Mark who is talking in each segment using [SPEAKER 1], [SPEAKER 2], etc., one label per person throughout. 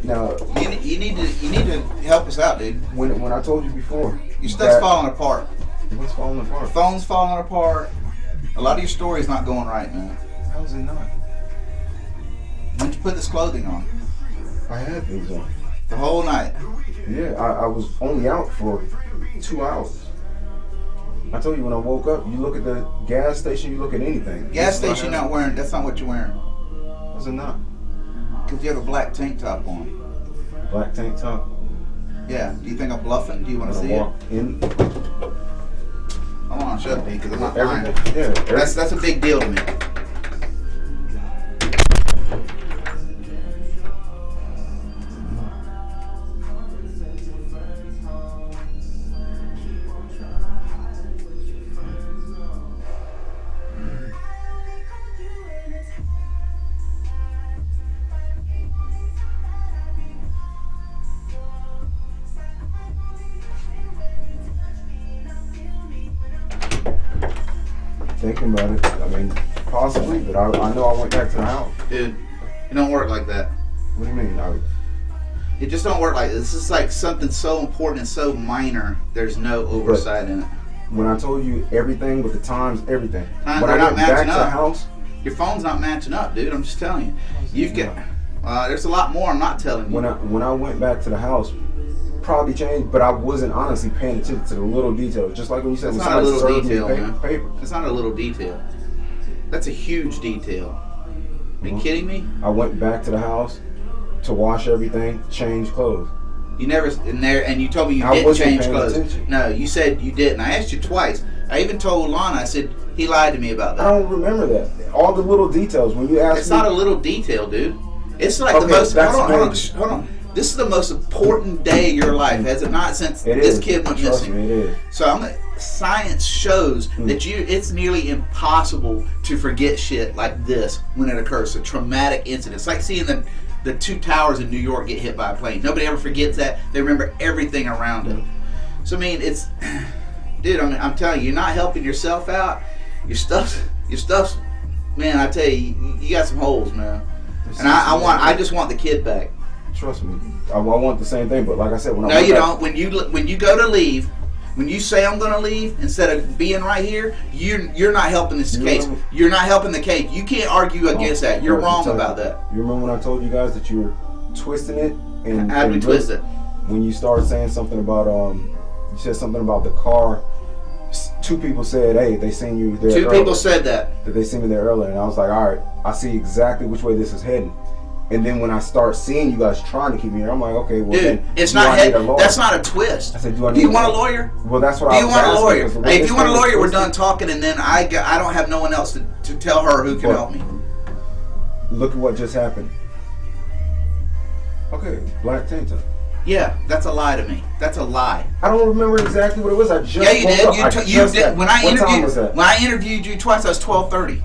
[SPEAKER 1] Now
[SPEAKER 2] you need to help us out, dude.
[SPEAKER 1] When I told you before,
[SPEAKER 2] your stuff's falling apart.
[SPEAKER 1] What's falling apart?
[SPEAKER 2] Your phone's falling apart. A lot of your story's not going right, man.
[SPEAKER 1] How's it not?
[SPEAKER 2] When'd you put this clothing on?
[SPEAKER 1] I had things on.
[SPEAKER 2] The whole night?
[SPEAKER 1] Yeah, I was only out for 2 hours. I told you when I woke up, you look at the gas station, you look at anything.
[SPEAKER 2] Gas station you're not wearing, that's not what you're wearing.
[SPEAKER 1] How's it not?
[SPEAKER 2] Because you have a black tank top on.
[SPEAKER 1] Black tank top?
[SPEAKER 2] Yeah. Do you think I'm bluffing? Do you want to see
[SPEAKER 1] walk
[SPEAKER 2] it?
[SPEAKER 1] In.
[SPEAKER 2] I want to show it to you because I'm not lying.
[SPEAKER 1] Yeah.
[SPEAKER 2] That's a big deal to me.
[SPEAKER 1] Thinking about it, I mean, possibly, but I know I went back to the house.
[SPEAKER 2] Dude, it don't work like that.
[SPEAKER 1] What do you mean?
[SPEAKER 2] It just don't work like this. This is like something so important and so minor. There's no oversight in it.
[SPEAKER 1] When I told you everything with the times, everything.
[SPEAKER 2] They're
[SPEAKER 1] when I
[SPEAKER 2] not
[SPEAKER 1] went back
[SPEAKER 2] matching
[SPEAKER 1] to the
[SPEAKER 2] up.
[SPEAKER 1] house,
[SPEAKER 2] Your phone's not matching up, dude. I'm just telling you. You've got. There's a lot more. I'm not telling you.
[SPEAKER 1] when I went back to the house, probably changed, but I wasn't honestly paying attention to the little details. Just like when you said,
[SPEAKER 2] it's
[SPEAKER 1] when
[SPEAKER 2] not a
[SPEAKER 1] somebody
[SPEAKER 2] little
[SPEAKER 1] served
[SPEAKER 2] detail,
[SPEAKER 1] me
[SPEAKER 2] man.
[SPEAKER 1] paper.
[SPEAKER 2] It's not a little detail. That's a huge detail. Are you kidding me?
[SPEAKER 1] I went back to the house to wash everything, change clothes.
[SPEAKER 2] You never and you told me you didn't change clothes. Attention. No, you said you didn't. I asked you twice. I even told Lana. I said he lied to me about that.
[SPEAKER 1] I don't remember that. All the little details when you asked me.
[SPEAKER 2] It's not a little detail, dude. It's like the most. Hold on. This is the most important day of your life, has it not? Since this kid went missing.
[SPEAKER 1] Me, it is.
[SPEAKER 2] So science shows that it's nearly impossible to forget shit like this when it occurs. A traumatic incident. It's like seeing the two towers in New York get hit by a plane. Nobody ever forgets that. They remember everything around it. So I mean, it's, dude. I mean, I'm telling you, you're not helping yourself out. Your stuff's, man. I tell you, you got some holes, man. And I just want the kid back.
[SPEAKER 1] Trust me, I want the same thing. But like I said,
[SPEAKER 2] no, you don't. When you go to leave, when you say I'm going to leave, instead of being right here, you're not helping this case. You're not helping the case. You can't argue against that. You're wrong about that.
[SPEAKER 1] You remember when I told you guys that you were twisting it? And
[SPEAKER 2] how do we twist it?
[SPEAKER 1] When you started saying something about you said something about the car. 2 people said, "Hey, they seen you there."
[SPEAKER 2] 2 people said that
[SPEAKER 1] they seen me there earlier, and I was like, "All right, I see exactly which way this is heading." And then when I start seeing you guys trying to keep me here, I'm like, okay, well,
[SPEAKER 2] dude,
[SPEAKER 1] then,
[SPEAKER 2] it's not that's not a twist.
[SPEAKER 1] I said, do
[SPEAKER 2] you want a lawyer?
[SPEAKER 1] Well, that's what
[SPEAKER 2] do
[SPEAKER 1] I
[SPEAKER 2] you
[SPEAKER 1] was
[SPEAKER 2] want a lawyer?
[SPEAKER 1] Hey,
[SPEAKER 2] if you want a lawyer, we're done talking, and then I don't have no one else to tell her who can help me.
[SPEAKER 1] Look at what just happened. Okay, black tank top.
[SPEAKER 2] Yeah, that's a lie to me. That's a lie.
[SPEAKER 1] I don't remember exactly what it was. I just
[SPEAKER 2] you did. You did. When I
[SPEAKER 1] interviewed
[SPEAKER 2] you twice, I was 12:30,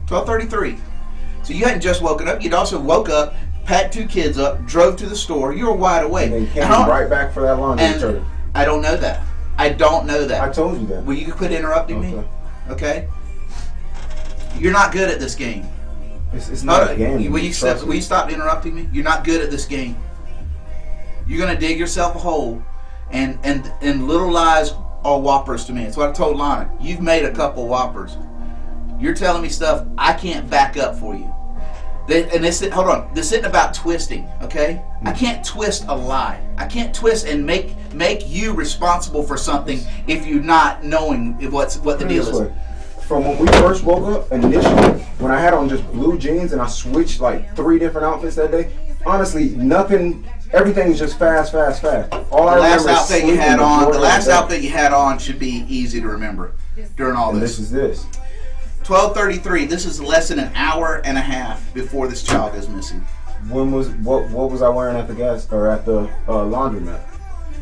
[SPEAKER 2] 12:33. So you hadn't just woken up. You'd also woke up, packed 2 kids up, drove to the store. You were wide awake.
[SPEAKER 1] And then came right back for that laundry detergent.
[SPEAKER 2] I don't know that. I don't know that.
[SPEAKER 1] I told you that.
[SPEAKER 2] Will you quit interrupting me? Okay. You're not good at this game.
[SPEAKER 1] It's not a game.
[SPEAKER 2] Will you stop interrupting me? You're not good at this game. You're gonna dig yourself a hole, and little lies are whoppers to me. That's what I told Lana. You've made a couple whoppers. You're telling me stuff I can't back up for you. Hold on. This isn't about twisting, okay? I can't twist a lie. I can't twist and make you responsible for something if you're not knowing what the deal is.
[SPEAKER 1] From when we first woke up, initially, when I had on just blue jeans and I switched like 3 different outfits that day, honestly, nothing. Everything's just fast. All I remember is the
[SPEAKER 2] last outfit you had on should be easy to remember during all this.
[SPEAKER 1] This is this.
[SPEAKER 2] 12:33. This is less than an hour and a half before this child is missing.
[SPEAKER 1] What was I wearing at the laundromat?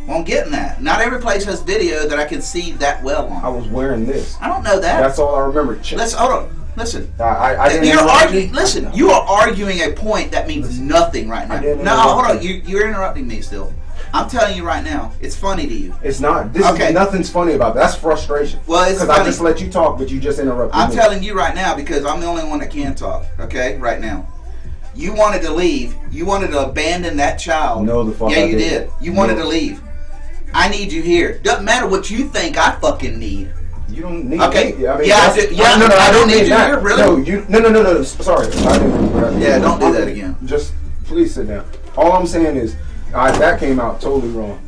[SPEAKER 2] Well, I'm getting that. Not every place has video that I can see that well on.
[SPEAKER 1] I was wearing this.
[SPEAKER 2] I don't know that.
[SPEAKER 1] That's all I remember.
[SPEAKER 2] Hold on. Listen.
[SPEAKER 1] I didn't
[SPEAKER 2] Listen. You are arguing a point that means nothing right now. No, hold on. You're interrupting me still. I'm telling you right now, it's funny to you.
[SPEAKER 1] It's not. Nothing's funny about that. That's frustration.
[SPEAKER 2] Well, it's
[SPEAKER 1] because I just let you talk, but you just interrupted me.
[SPEAKER 2] I'm telling you right now because I'm the only one that can talk. Okay, right now. You wanted to leave. You wanted to abandon that child.
[SPEAKER 1] No, the fuck
[SPEAKER 2] yeah,
[SPEAKER 1] I
[SPEAKER 2] you
[SPEAKER 1] didn't.
[SPEAKER 2] did. You wanted to leave. I need you here. Doesn't matter what you think I fucking need.
[SPEAKER 1] You don't need
[SPEAKER 2] okay.
[SPEAKER 1] me. I mean,
[SPEAKER 2] yeah, I don't need you here, really.
[SPEAKER 1] No. Sorry.
[SPEAKER 2] Yeah, don't do that again.
[SPEAKER 1] Just please sit down. All I'm saying is, that came out totally wrong.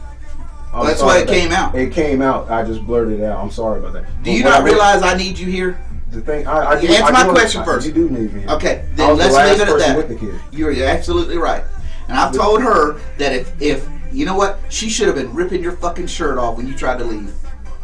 [SPEAKER 2] Well, that's why it came out.
[SPEAKER 1] It came out. I just blurted it out. I'm sorry about that.
[SPEAKER 2] Do you not realize I need you here?
[SPEAKER 1] The thing,
[SPEAKER 2] answer my question first.
[SPEAKER 1] You do need me here.
[SPEAKER 2] Okay, then let's leave it at that.
[SPEAKER 1] With the kid.
[SPEAKER 2] You're absolutely right. And I've told her that if you know what, she should have been ripping your fucking shirt off when you tried to leave.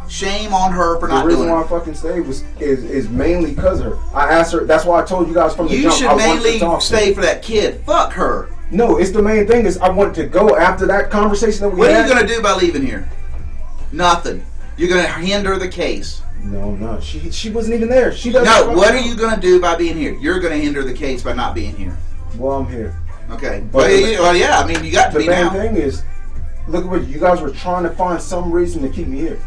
[SPEAKER 2] Shame on her for not doing it.
[SPEAKER 1] The reason why I fucking stayed is mainly because of her. I asked her. That's why I told you guys from the jump.
[SPEAKER 2] You should mainly stay for that kid. Fuck her.
[SPEAKER 1] No, it's the main thing is I wanted to go after that conversation that we had.
[SPEAKER 2] What are you gonna do by leaving here? Nothing. You're gonna hinder the case.
[SPEAKER 1] No. She wasn't even there. She doesn't.
[SPEAKER 2] No. What are you gonna do by being here? You're gonna hinder the case by not being here.
[SPEAKER 1] Well, I'm here.
[SPEAKER 2] Okay. Well, yeah. I mean, you got to be now.
[SPEAKER 1] The main thing is, look at what you guys were trying to find some reason to keep me here.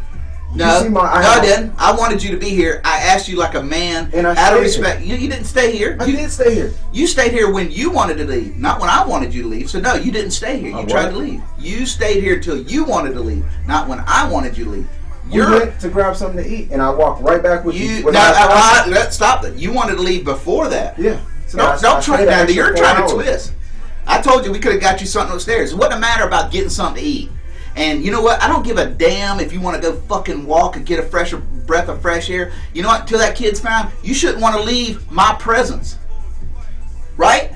[SPEAKER 2] No, I didn't. I wanted you to be here. I asked you like a man,
[SPEAKER 1] and
[SPEAKER 2] out of respect. You didn't stay here.
[SPEAKER 1] I did stay here.
[SPEAKER 2] You stayed here when you wanted to leave, not when I wanted you to leave. So no, you didn't stay here. You tried to leave. You stayed here until you wanted to leave, not when I wanted you to leave.
[SPEAKER 1] You went to grab something to eat, and I walked right back with you.
[SPEAKER 2] Let's stop it. You wanted to leave before that.
[SPEAKER 1] Yeah.
[SPEAKER 2] So don't try that. You're trying to twist. I told you we could have got you something upstairs. It wasn't a matter about getting something to eat. And you know what? I don't give a damn if you want to go fucking walk and get a fresher breath of fresh air. You know what? Until that kid's found, you shouldn't want to leave my presence. Right?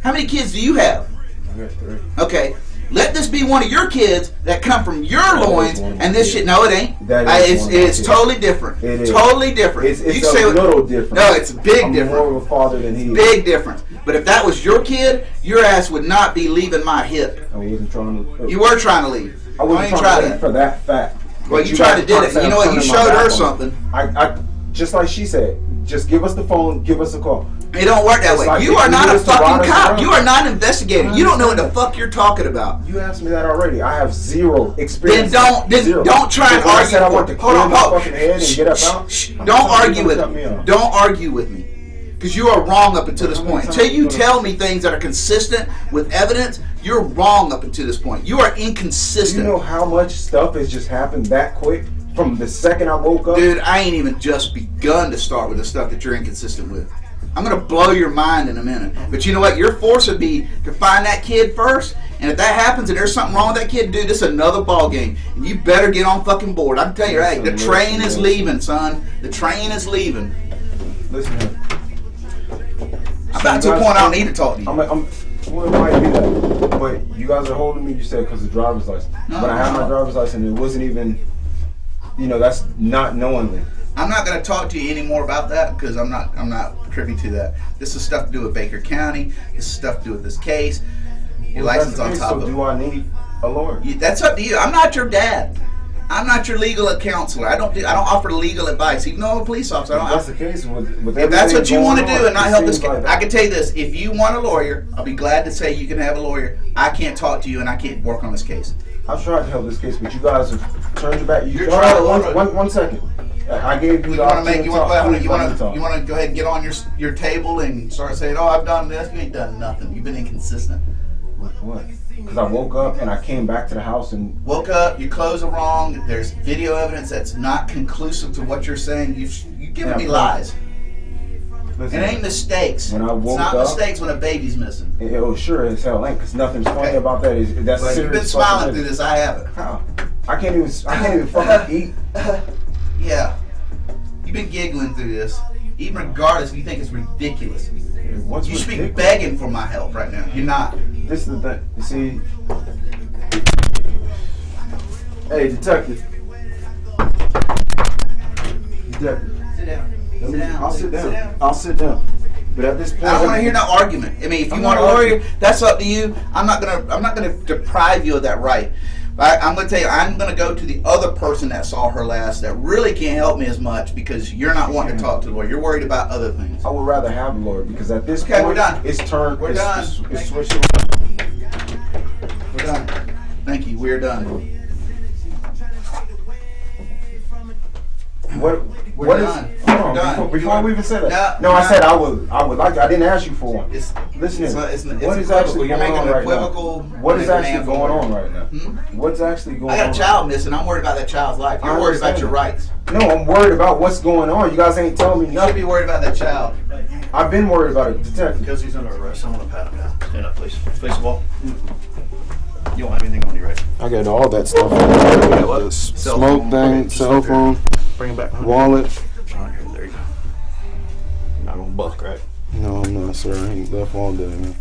[SPEAKER 2] How many kids do you have?
[SPEAKER 1] I got 3.
[SPEAKER 2] Okay. Let this be one of your kids that come from your loins, and this shit. No, it ain't. It's totally different.
[SPEAKER 1] It is
[SPEAKER 2] totally different.
[SPEAKER 1] It's a little different.
[SPEAKER 2] No, it's a big difference.
[SPEAKER 1] I'm more of a father than he is.
[SPEAKER 2] Big difference. But if that was your kid, your ass would not be leaving my hip.
[SPEAKER 1] I wasn't trying to.
[SPEAKER 2] You were trying to leave.
[SPEAKER 1] I wasn't trying to leave for that fact.
[SPEAKER 2] Well, you tried to do it. You know what? You showed her something.
[SPEAKER 1] I just like she said. Just give us the phone. Give us a call.
[SPEAKER 2] It don't work that way. Like you are not a fucking cop. You are not an investigator. You don't know what the fuck you're talking about.
[SPEAKER 1] You asked me that already. I have 0 experience.
[SPEAKER 2] Then don't try and argue.
[SPEAKER 1] I want to clear my fucking head and get up out.
[SPEAKER 2] Don't argue with me. Don't argue with me. Because you are wrong up until this point. Until you tell me things that are consistent with evidence, you're wrong up until this point. You are inconsistent.
[SPEAKER 1] Do you know how much stuff has just happened that quick from the second I woke up?
[SPEAKER 2] Dude, I ain't even just begun to start with the stuff that you're inconsistent with. I'm going to blow your mind in a minute. But you know what? Your force would be to find that kid first. And if that happens and there's something wrong with that kid, dude, this is another ball game. And you better get on fucking board. I can tell you, right? The train is leaving, son. The train is leaving.
[SPEAKER 1] Listen,
[SPEAKER 2] I'm about to a point I don't need to talk to you.
[SPEAKER 1] Well, it might be that. But you guys are holding me, you said, because of driver's license. But I have my driver's license, and it wasn't even, that's not knowingly.
[SPEAKER 2] I'm not going to talk to you anymore about that because I'm not privy to that. This is stuff to do with Baker County. This is stuff to do with this case. Your license on top of it.
[SPEAKER 1] So do I need a lawyer?
[SPEAKER 2] That's up to you. I'm not your dad. I'm not your legal counselor. I don't offer legal advice, even though I'm a police officer.
[SPEAKER 1] If that's the case, with
[SPEAKER 2] if that's what you want to do and not help this case, I can tell you this: if you want a lawyer, I'll be glad to say you can have a lawyer. I can't talk to you and I can't work on this case.
[SPEAKER 1] I've tried to help this case, but you guys have turned your back.
[SPEAKER 2] You're trying.
[SPEAKER 1] One second. I gave you the
[SPEAKER 2] opportunity to talk. You want to go ahead and get on your table and start saying, "Oh, I've done this." You ain't done nothing. You've been inconsistent.
[SPEAKER 1] What? Because I woke up and I came back to the house and...
[SPEAKER 2] Woke up, your clothes are wrong, there's video evidence that's not conclusive to what you're saying. You've given me lies. Listen, it ain't mistakes.
[SPEAKER 1] When I woke
[SPEAKER 2] it's not
[SPEAKER 1] up,
[SPEAKER 2] mistakes when a baby's missing.
[SPEAKER 1] It sure as hell ain't, because nothing's funny about that. That's
[SPEAKER 2] but you've been smiling through this, I haven't.
[SPEAKER 1] How? I can't even fucking eat.
[SPEAKER 2] Yeah. You've been giggling through this. Even regardless if you think it's ridiculous. You should be begging for my help right now. You're not.
[SPEAKER 1] This is the thing. You see? Hey, detective.
[SPEAKER 2] Sit down.
[SPEAKER 1] I'll sit down. I'll sit down. But at this point,
[SPEAKER 2] I don't want to hear no argument. I mean, if you want a lawyer, that's up to you. I'm not gonna deprive you of that right. But I'm gonna tell you, I'm gonna go to the other person that saw her last that really can't help me as much because you're not wanting to talk to the lawyer. You're worried about other things.
[SPEAKER 1] I would rather have a lawyer because at this
[SPEAKER 2] point, we're done.
[SPEAKER 1] It's turned.
[SPEAKER 2] We're done.
[SPEAKER 1] It's switched.
[SPEAKER 2] We're done. Thank you. We're done.
[SPEAKER 1] What
[SPEAKER 2] done.
[SPEAKER 1] Hold
[SPEAKER 2] We're done.
[SPEAKER 1] Before we even said that. No, I said I would like. I didn't ask you for one. Listen, what is actually going on right now? What is actually going on right now? What's actually going on?
[SPEAKER 2] I got a child missing. I'm worried about that child's life. You're worried about your rights.
[SPEAKER 1] No, I'm worried about what's going on. You guys ain't telling me
[SPEAKER 2] You
[SPEAKER 1] nothing.
[SPEAKER 2] should be worried about that child.
[SPEAKER 1] I've been worried about it, detective.
[SPEAKER 3] Because he's under arrest, I want to pat him down. Stand up, please. Face the wall. You don't have anything on you, right?
[SPEAKER 1] I got all that stuff.
[SPEAKER 3] What?
[SPEAKER 1] Smoke thing, cell phone,
[SPEAKER 3] Bring him back.
[SPEAKER 1] wallet.
[SPEAKER 3] All right, there you go. You're not going to buck, right?
[SPEAKER 1] No, I'm not, sir. I ain't left all day, man.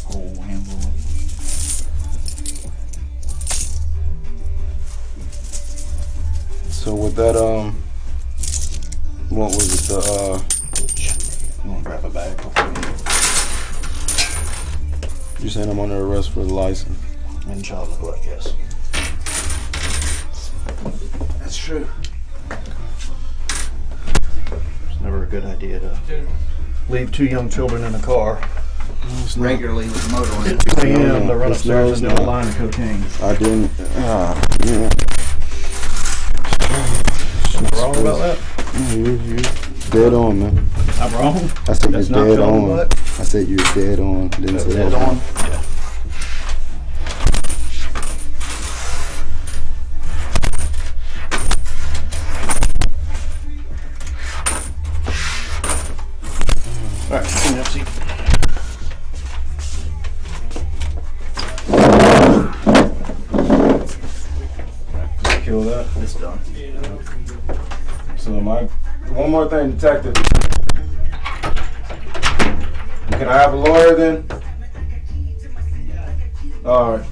[SPEAKER 2] Whole handful.
[SPEAKER 1] So with that, what was it?
[SPEAKER 3] You want to grab a bag?
[SPEAKER 1] You saying I'm under arrest for the license?
[SPEAKER 3] And child neglect, yes.
[SPEAKER 2] That's true.
[SPEAKER 3] It's never a good idea to leave 2 young children in a car.
[SPEAKER 2] Regularly with the motor on it.
[SPEAKER 3] 2 a.m. to run upstairs and do a line of cocaine.
[SPEAKER 1] I didn't. Yeah.
[SPEAKER 3] Wrong about that?
[SPEAKER 1] You dead on, man.
[SPEAKER 3] I'm wrong?
[SPEAKER 1] I said
[SPEAKER 3] That's
[SPEAKER 1] you're
[SPEAKER 3] not
[SPEAKER 1] dead
[SPEAKER 3] telling
[SPEAKER 1] on.
[SPEAKER 3] what?
[SPEAKER 1] I said you're dead on. Didn't say
[SPEAKER 3] Dead
[SPEAKER 1] that.
[SPEAKER 3] on? Yeah. All right, clean up seat.
[SPEAKER 1] Kill that.
[SPEAKER 3] It's done.
[SPEAKER 1] So one more thing, detective. Can I have a lawyer then? All right.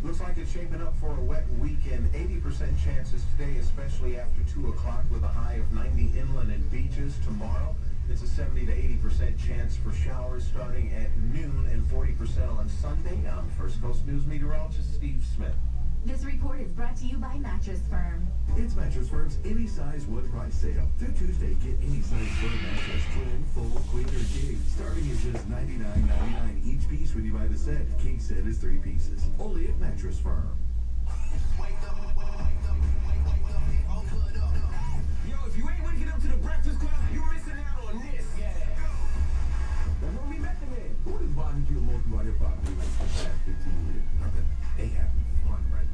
[SPEAKER 4] Looks like it's shaping up for a wet weekend. 80% chances today, especially after 2 o'clock, with a high of 90 inland and beaches. Tomorrow, it's a 70 to 80% chance for showers starting at noon and 40% on Sunday. I'm First Coast News meteorologist Steve Smith.
[SPEAKER 5] This report is brought to you by Mattress Firm.
[SPEAKER 4] It's Mattress Firm's Any Size Wood Price Sale. Through Tuesday, get any size wood mattress, twin, full, queen, or king, starting at just $99.99 each piece when you buy the set. King set is 3 pieces. Only at Mattress Firm.
[SPEAKER 6] Yo, if you ain't waking up to the Breakfast Club, you missing out on this. Yeah.
[SPEAKER 4] That's when we met the man. Who does barbecue most about hip hop like the past 15 years? Nothing. They having fun right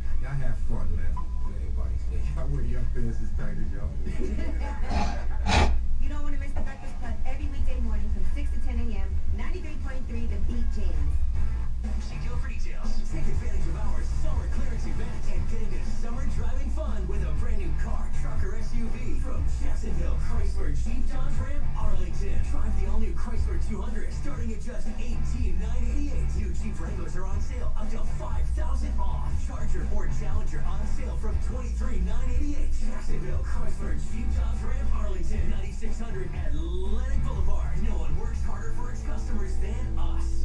[SPEAKER 6] Chrysler 200 starting at just $18,988. New Jeep Wranglers are on sale up to $5,000 off. Charger or Challenger on sale from $23,988. Jacksonville Chrysler Jeep Dodge Ram Arlington 9600 Atlantic Boulevard. No one works harder for its customers than us.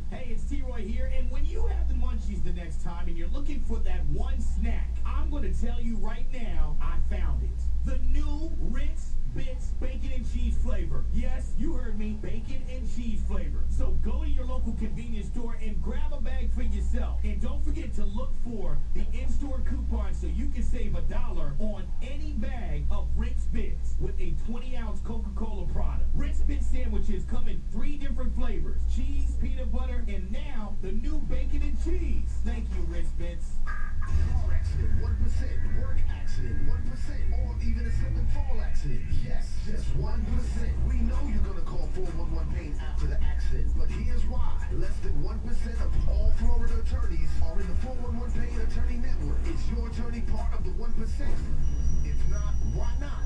[SPEAKER 7] Hey, it's T-Roy here, and when you have the munchies the next time and you're looking for that one snack, I'm going to tell you right now, I found it. The new Ritz Bits Bacon and Cheese flavor. Yes, you heard me, bacon and cheese flavor. So go to your local convenience store and grab a bag for yourself. And don't forget to look for the in-store coupon so you can save $1 on any bag of Ritz Bits with a 20-ounce Coca-Cola product. Ritz Bits sandwiches come in 3 different flavors: cheese, peanut butter, and now the new bacon and cheese. Thank you, Ritz Bits.
[SPEAKER 8] Car accident, 1%. Work accident, 1%. Or even a slip and fall accident. Yes, just 1%. We know you're gonna call 411 Pain after the accident, but here's why. Less than 1% of all Florida attorneys are in the 411 Pain Attorney Network. Is your attorney part of the 1%? If not, why not?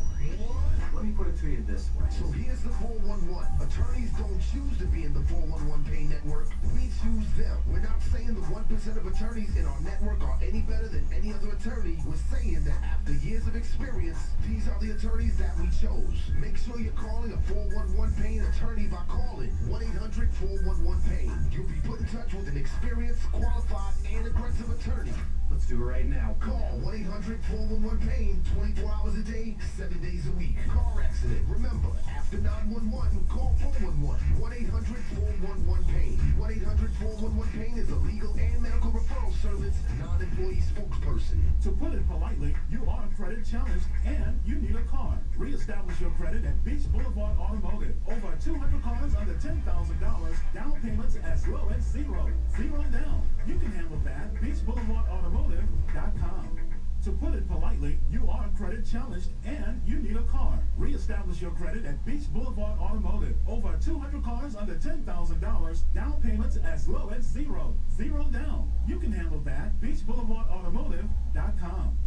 [SPEAKER 9] Let me put it to you this way.
[SPEAKER 8] So here's the 411. Attorneys don't choose to be in the 411 Pain Network. We choose them. We're not saying the 1% of attorneys in our network are any better than any other attorney. We're saying that after years of experience, these are the attorneys that we chose. Make sure you're calling a 411 Pain attorney by calling 1-800-411-PAIN. You'll be put in touch with an experienced, qualified, and aggressive attorney.
[SPEAKER 9] Let's do it right now.
[SPEAKER 8] Call 1-800-411-PAIN 24 hours a day, 7 days a week. Car accident. Remember, after 911, call 411. 1-800-411-PAIN. 1-800-411-PAIN is a legal and medical referral service, non-employee spokesperson.
[SPEAKER 10] To put it politely, you are credit challenged and you need a car. Reestablish your credit at Beach Boulevard Automotive. Over 200 cars under $10,000. Down payments as low as zero. Zero down. You can handle that. BeachBoulevardAutomotive.com. To put it politely, you are credit challenged and you need a car. Reestablish your credit at Beach Boulevard Automotive. Over 200 cars under $10,000. Down payments as low as zero. Zero down. You can handle that. BeachBoulevardAutomotive.com.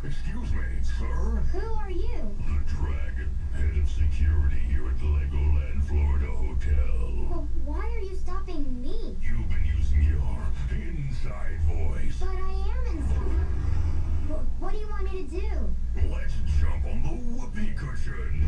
[SPEAKER 8] Excuse me, sir?
[SPEAKER 5] Who are you?
[SPEAKER 8] The Dragon, head of security here at the Legoland Florida Hotel.
[SPEAKER 5] Well, why are you stopping me?
[SPEAKER 8] You've been using your inside voice.
[SPEAKER 5] But I am inside. What do you want me to do?
[SPEAKER 8] Let's jump on the whoopee cushion.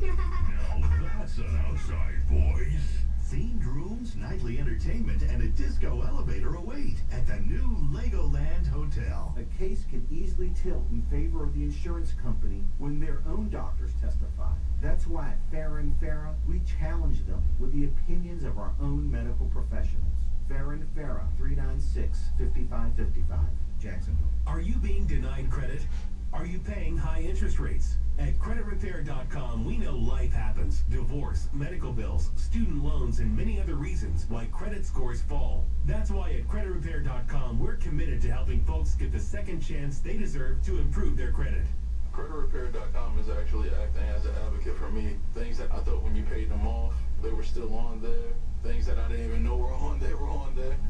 [SPEAKER 8] Now that's an outside voice.
[SPEAKER 11] Themed rooms, nightly entertainment, and a disco elevator await at the new Legoland Hotel.
[SPEAKER 9] A case can easily tilt in favor of the insurance company when their own doctors testify. That's why at Farah & Farah, we challenge them with the opinions of our own medical professionals. Farah & Farah, 396-5555, Jacksonville.
[SPEAKER 6] Are you being denied credit? Are you paying high interest rates? At CreditRepair.com, we know life happens. Divorce, medical bills, student loans, and many other reasons why credit scores fall. That's why at CreditRepair.com, we're committed to helping folks get the second chance they deserve to improve their credit.
[SPEAKER 12] CreditRepair.com is actually acting as an advocate for me. Things that I thought when you paid them off, they were still on there. Things that I didn't even know were on there,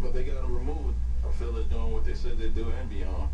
[SPEAKER 12] but they got them removed. I feel they're doing what they said they'd do and beyond.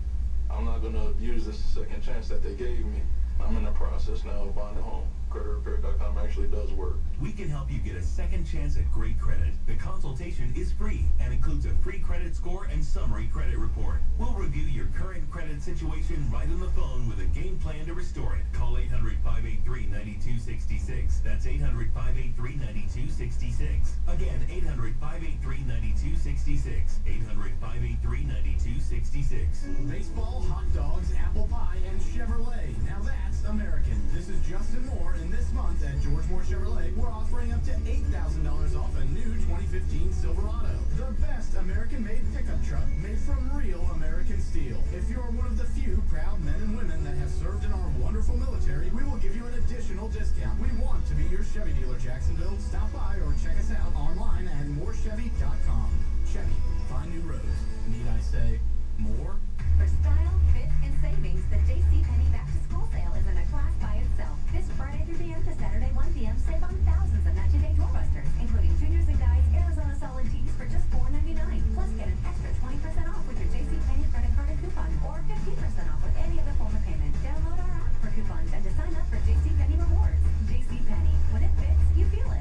[SPEAKER 12] I'm not going to abuse this second chance that they gave me. I'm in the process now of buying a home. CreditRepair.com actually does work.
[SPEAKER 6] We can help you get a second chance at great credit. The consultation is free and includes a free credit score and summary credit report. We'll review your current credit situation right on the phone with a game plan to restore it. Call 800-583-9266. That's 800-583-9266. Again, 800-583-9266. 800-583-9266.
[SPEAKER 7] Baseball, hot dogs, apple pie, and Chevrolet. Now that's American. This is Justin Moore, and this month at George Moore Chevrolet, we're offering up to $8,000 off a new 2015 Silverado. The best American-made pickup truck made from real American steel. If you're one of the few proud men and women that have served in our wonderful military, we will give you an additional discount. We want to be your Chevy dealer, Jacksonville. Stop by or check us out online at morechevy.com. Chevy, find new roads. Need I say more?
[SPEAKER 5] For style, fit, and savings, the JCPenney Back to School sale is in a class by itself. This Friday through the end to Saturday 1 p.m. save on thousands of 90-day doorbusters, including juniors and guys Arizona solid tees for just $4.99. Plus, get an extra 20% off with your JCPenney credit card and coupon, or 15% off with any other form of payment. Download our app for coupons and to sign up for JCPenney Rewards. JCPenney. When it fits, you feel it.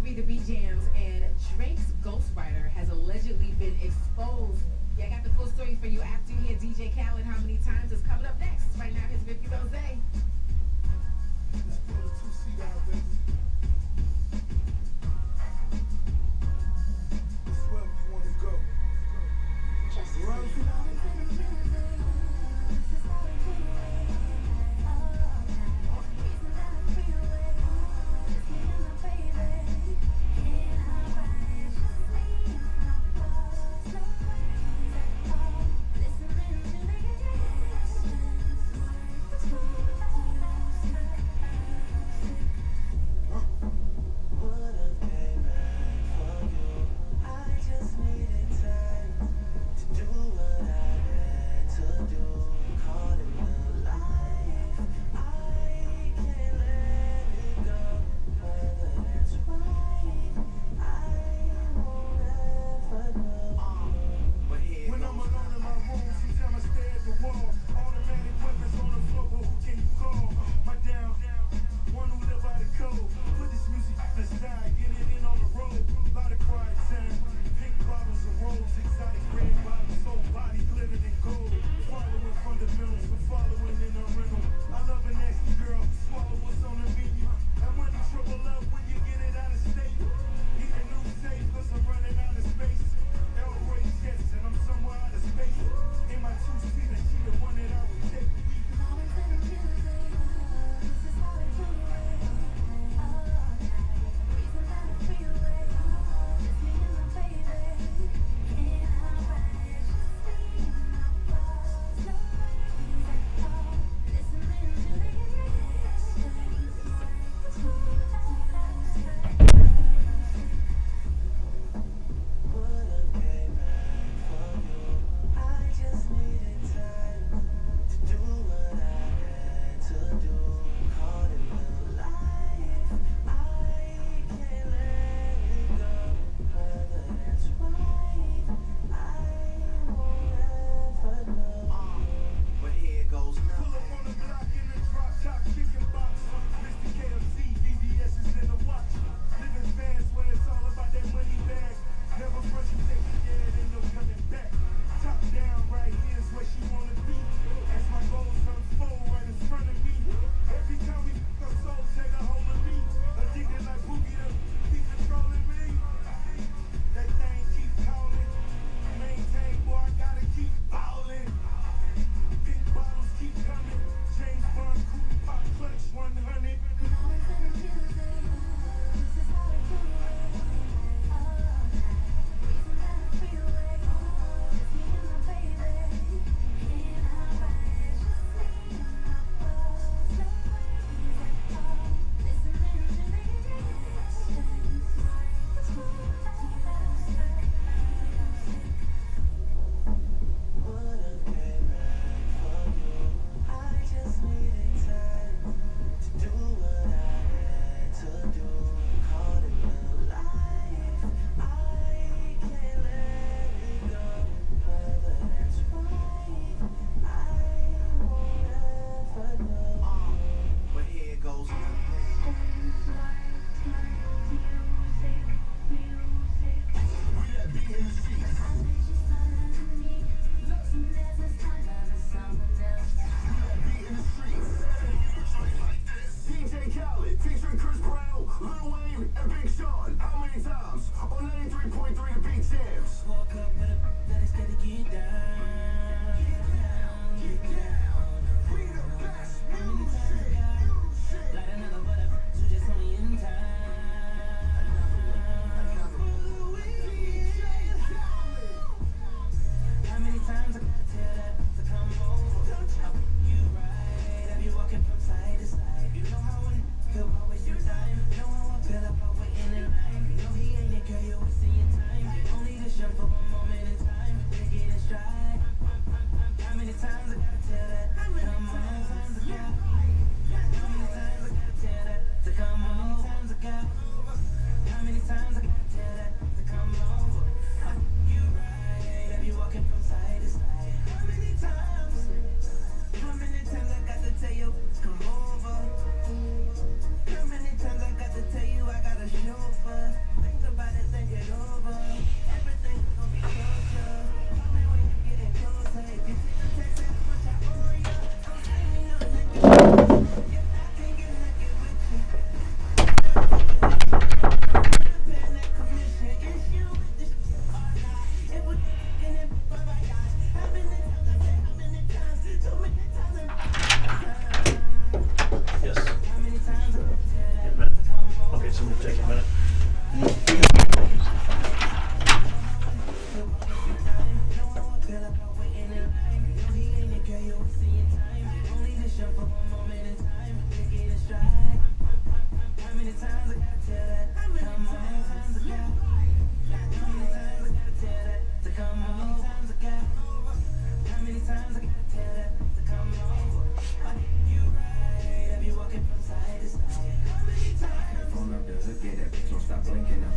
[SPEAKER 13] be the Beat Jams, and Drake's ghostwriter has allegedly been exposed. Yeah, I got the full story for you after you hear DJ Khaled How Many Times is coming up next. Right now, here's Vicky Rose.
[SPEAKER 10] Let's put a 2-seat out, baby. It's wherever you want to go. Just right.
[SPEAKER 14] How many times I gotta tell that?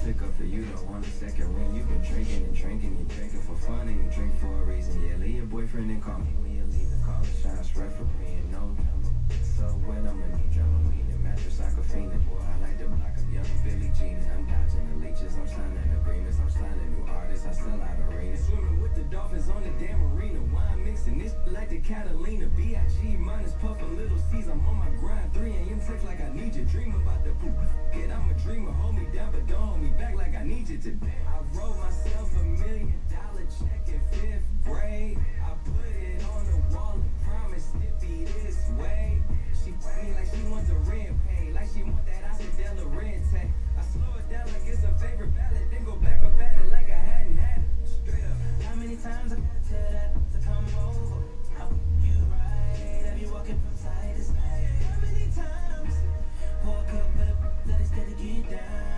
[SPEAKER 14] Pick up for you, don't want a second ring. You've been drinking and drinking, you're drinking for fun and you drink for a reason. Yeah, leave your boyfriend and call me when you leave the call and shine referee and no drama. So when I'm a new drama meaning mattress like a fiend. Boy, I like the block of young Billie Jean. I'm dodging the leeches, I'm signing agreements, I'm signing new artists, I sell out arenas. Swimming with the dolphins on the damn arena. Wine mixing this like the Catalina. B.I.G. minus puffin' little C's. I'm on my grind. 3 a.m. text like I need you. Dream about the poop. Kid, I'm a dreamer. Hold me down, but don't hold me back like I need you today. I wrote myself $1 million check in 5th grade. I put it on the wall and promised it be this way. She fight me like she wants a rent pay, like she want that Occidental rent tag. I slow it down like it's a favorite ballad, then go back up at it like I hadn't had it. Straight up. How many times I gotta tell that to come over? How you right? Have you walking from side to side? How many times? Walk up with a that is gonna get down.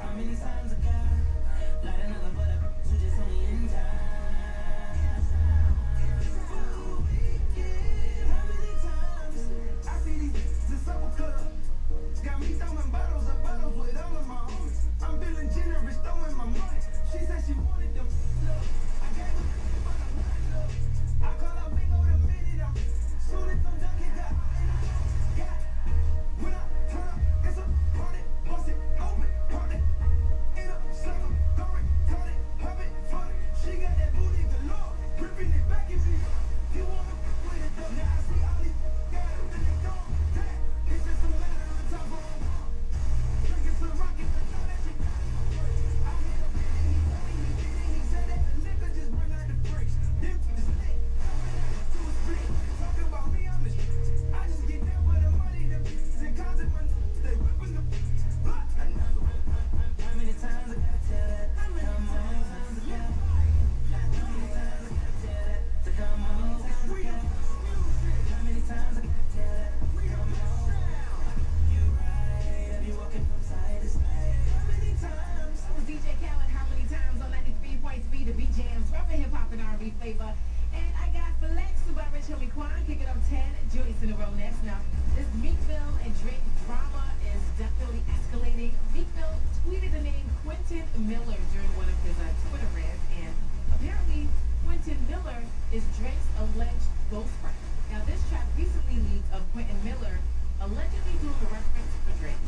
[SPEAKER 14] How many times I got light another but a so just only in time. How many times I see these the supper club got me throwing bottles of bottles with all of my homies. I'm feeling generous, throwing my money. She said she wanted them love. I gave her but I'm not love. I call her bingo the minute I'm soon as I'm done, kick out. Yeah, when I turn up, it's a party, bust it open, party. In a circle, go return it, pop it, fun it. She got that booty galore, ripping it back in me. You wanna with it though? Now I see all these got it, then they don't. Damn, it's just a matter of time for a walk. Drinking some rocket, I know that she got it. I hit him, and he told me he did it. He said that the liquor just bring out the brakes. Them is lit, to a split. Talking about me, I'm the shit. I just get down for the money, them and cons and my they whipping the another one. How many times I gotta tell that? How many times I gotta tell that to come on? How many times I gotta tell that? Come on. You right? Have you walking from side to side? How many times?
[SPEAKER 13] That was DJ Khaled, How Many Times on 93.3 The Beat Jams, rapping hip hop and R&B flavor. And I got Flex by Rich Homie Quan, kicking up 10 joints in a row next. Now, this Meekville and Drake drama is definitely escalating. Meekville tweeted the name Quentin Miller during one of his Twitter rants, and apparently Quentin Miller is Drake's alleged ghostwriter. Now, this track recently leaked of Quentin Miller allegedly doing a reference for Drake.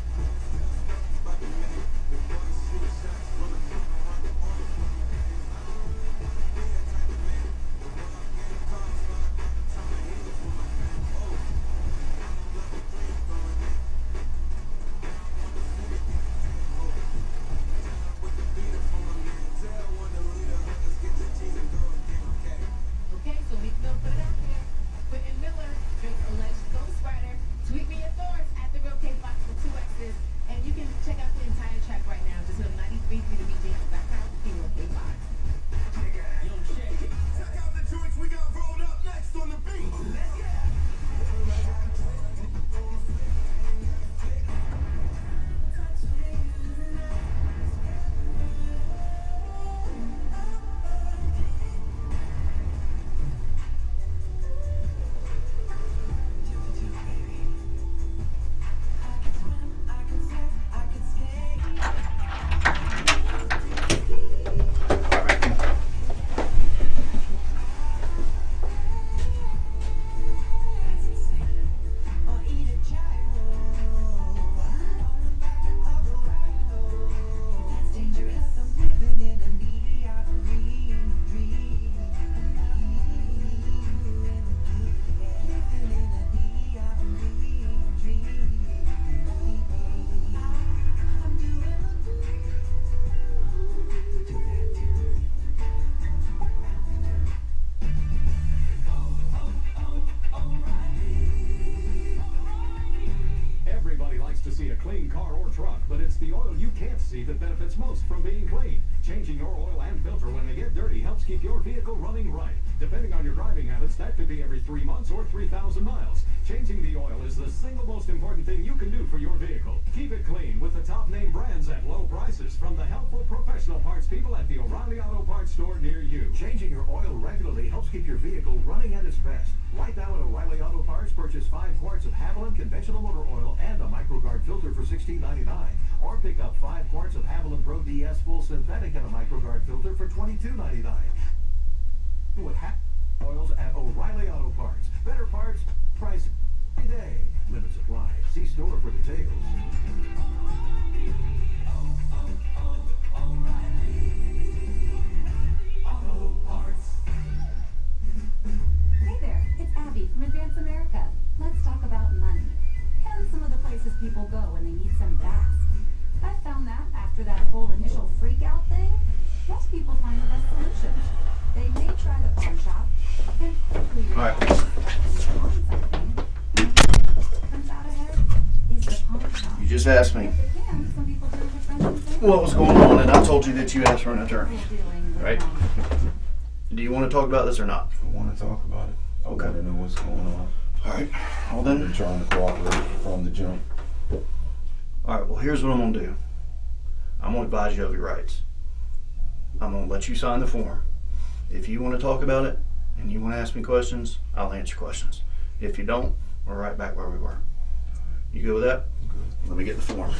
[SPEAKER 15] see a clean car or truck, but it's the oil you can't see that benefits most from being clean. Changing your oil and filter when they get dirty helps keep your vehicle running right. Depending on your driving habits, that could be every 3 months or 3,000 miles. Changing the oil is the single most important thing you can do for your vehicle. Keep it clean with the top name brands at low prices from the helpful professional parts people at the O'Reilly Auto Parts store near you. Changing your oil regularly helps keep your vehicle running at its best. Right now at O'Reilly Auto Parts, purchase 5 quarts of Haviland conventional motor oil and a MicroGuard filter for $16.99. Or pick up 5 quarts of Haviland Pro DS full synthetic and a MicroGuard filter for $22.99. With oils at O'Reilly Auto Parts. Better parts, price every day. Limits apply. See store for details.
[SPEAKER 5] Auto Parts. Hey there, it's Abby from Advance America. Let's talk about money and some of the places people go when they need some fast. I found that after that whole initial freak out thing, most people find the best solution. They may try the pawn shop and quickly realize that when you pawn something, turns out ahead is the pawn shop.
[SPEAKER 3] You just asked me
[SPEAKER 5] If they can, some people do it with friends and family.
[SPEAKER 3] what was going on, and I told you that you asked for an attorney. Right? Do you want to talk about this or not?
[SPEAKER 1] I want to talk about it. I
[SPEAKER 3] Okay.
[SPEAKER 1] want to know what's going on.
[SPEAKER 3] All right. Well
[SPEAKER 1] I've
[SPEAKER 3] then.
[SPEAKER 1] been trying to cooperate from the jump.
[SPEAKER 3] All right. Well, here's what I'm gonna do. I'm gonna advise you of your rights. I'm gonna let you sign the form. If you want to talk about it and you want to ask me questions, I'll answer questions. If you don't, we're right back where we were. You good with that? Good. Let me get the form.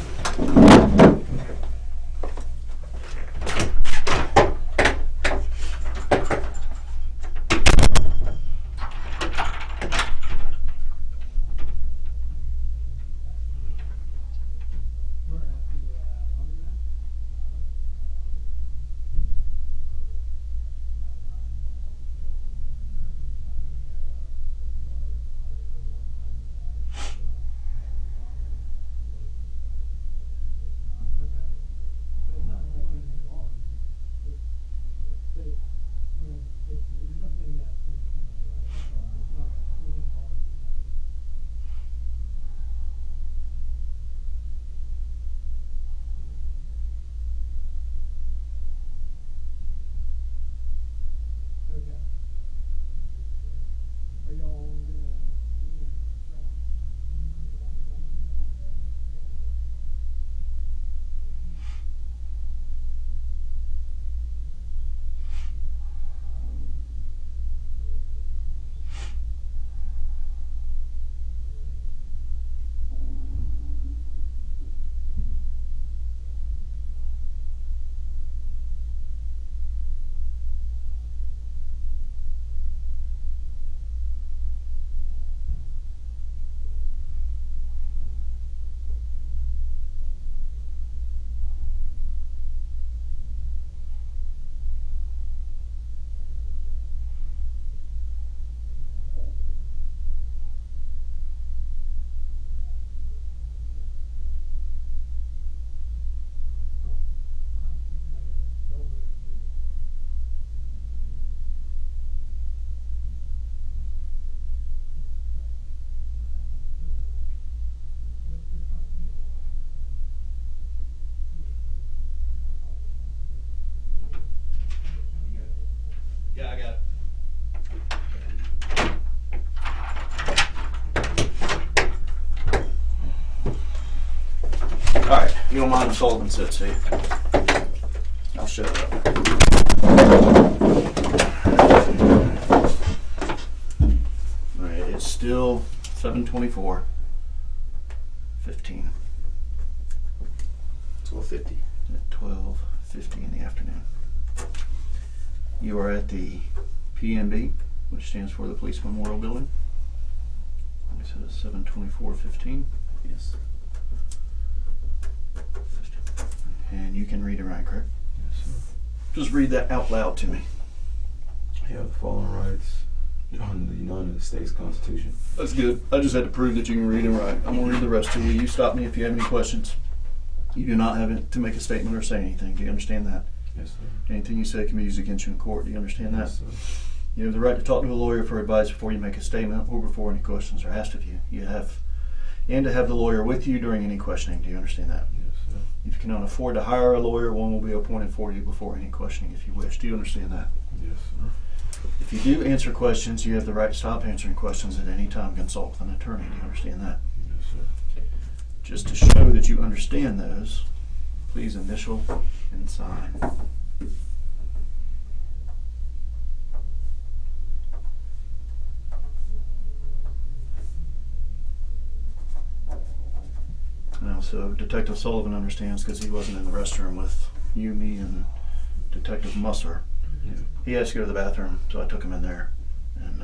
[SPEAKER 3] Yeah, I got it. All right, you don't mind the Sullivan sit seat. I'll shut it up. All right, it's still 7:24:15.
[SPEAKER 2] 12:50.
[SPEAKER 3] At 12:50 in the afternoon. You are at the PMB, which stands for the Police Memorial Building. Let me set it 7:24:15.
[SPEAKER 2] Yes.
[SPEAKER 3] And you can read and write, correct?
[SPEAKER 1] Yes, sir.
[SPEAKER 3] Just read that out loud to me.
[SPEAKER 1] You have the following rights under the United States Constitution.
[SPEAKER 3] That's good. I just had to prove that you can read and write. I'm going to read the rest to you. You stop me if you have any questions. You do not have to make a statement or say anything. Do you understand that?
[SPEAKER 1] Yes, sir.
[SPEAKER 3] Anything you say can be used against you in court. Do you understand that?
[SPEAKER 1] Yes, sir.
[SPEAKER 3] You have the right to talk to a lawyer for advice before you make a statement or before any questions are asked of you. and to have the lawyer with you during any questioning. Do you understand that?
[SPEAKER 16] Yes, sir.
[SPEAKER 3] If you cannot afford to hire a lawyer, one will be appointed for you before any questioning if you wish. Do you understand that?
[SPEAKER 16] Yes, sir.
[SPEAKER 3] If you do answer questions, you have the right to stop answering questions at any time. Consult with an attorney. Do you understand that?
[SPEAKER 16] Yes, sir.
[SPEAKER 3] Just to show that you understand those, please initial and sign. Now, so Detective Sullivan understands because he wasn't in the restroom with you, me, and Detective Musser.
[SPEAKER 16] Yeah.
[SPEAKER 3] He had to go to the bathroom, so I took him in there. And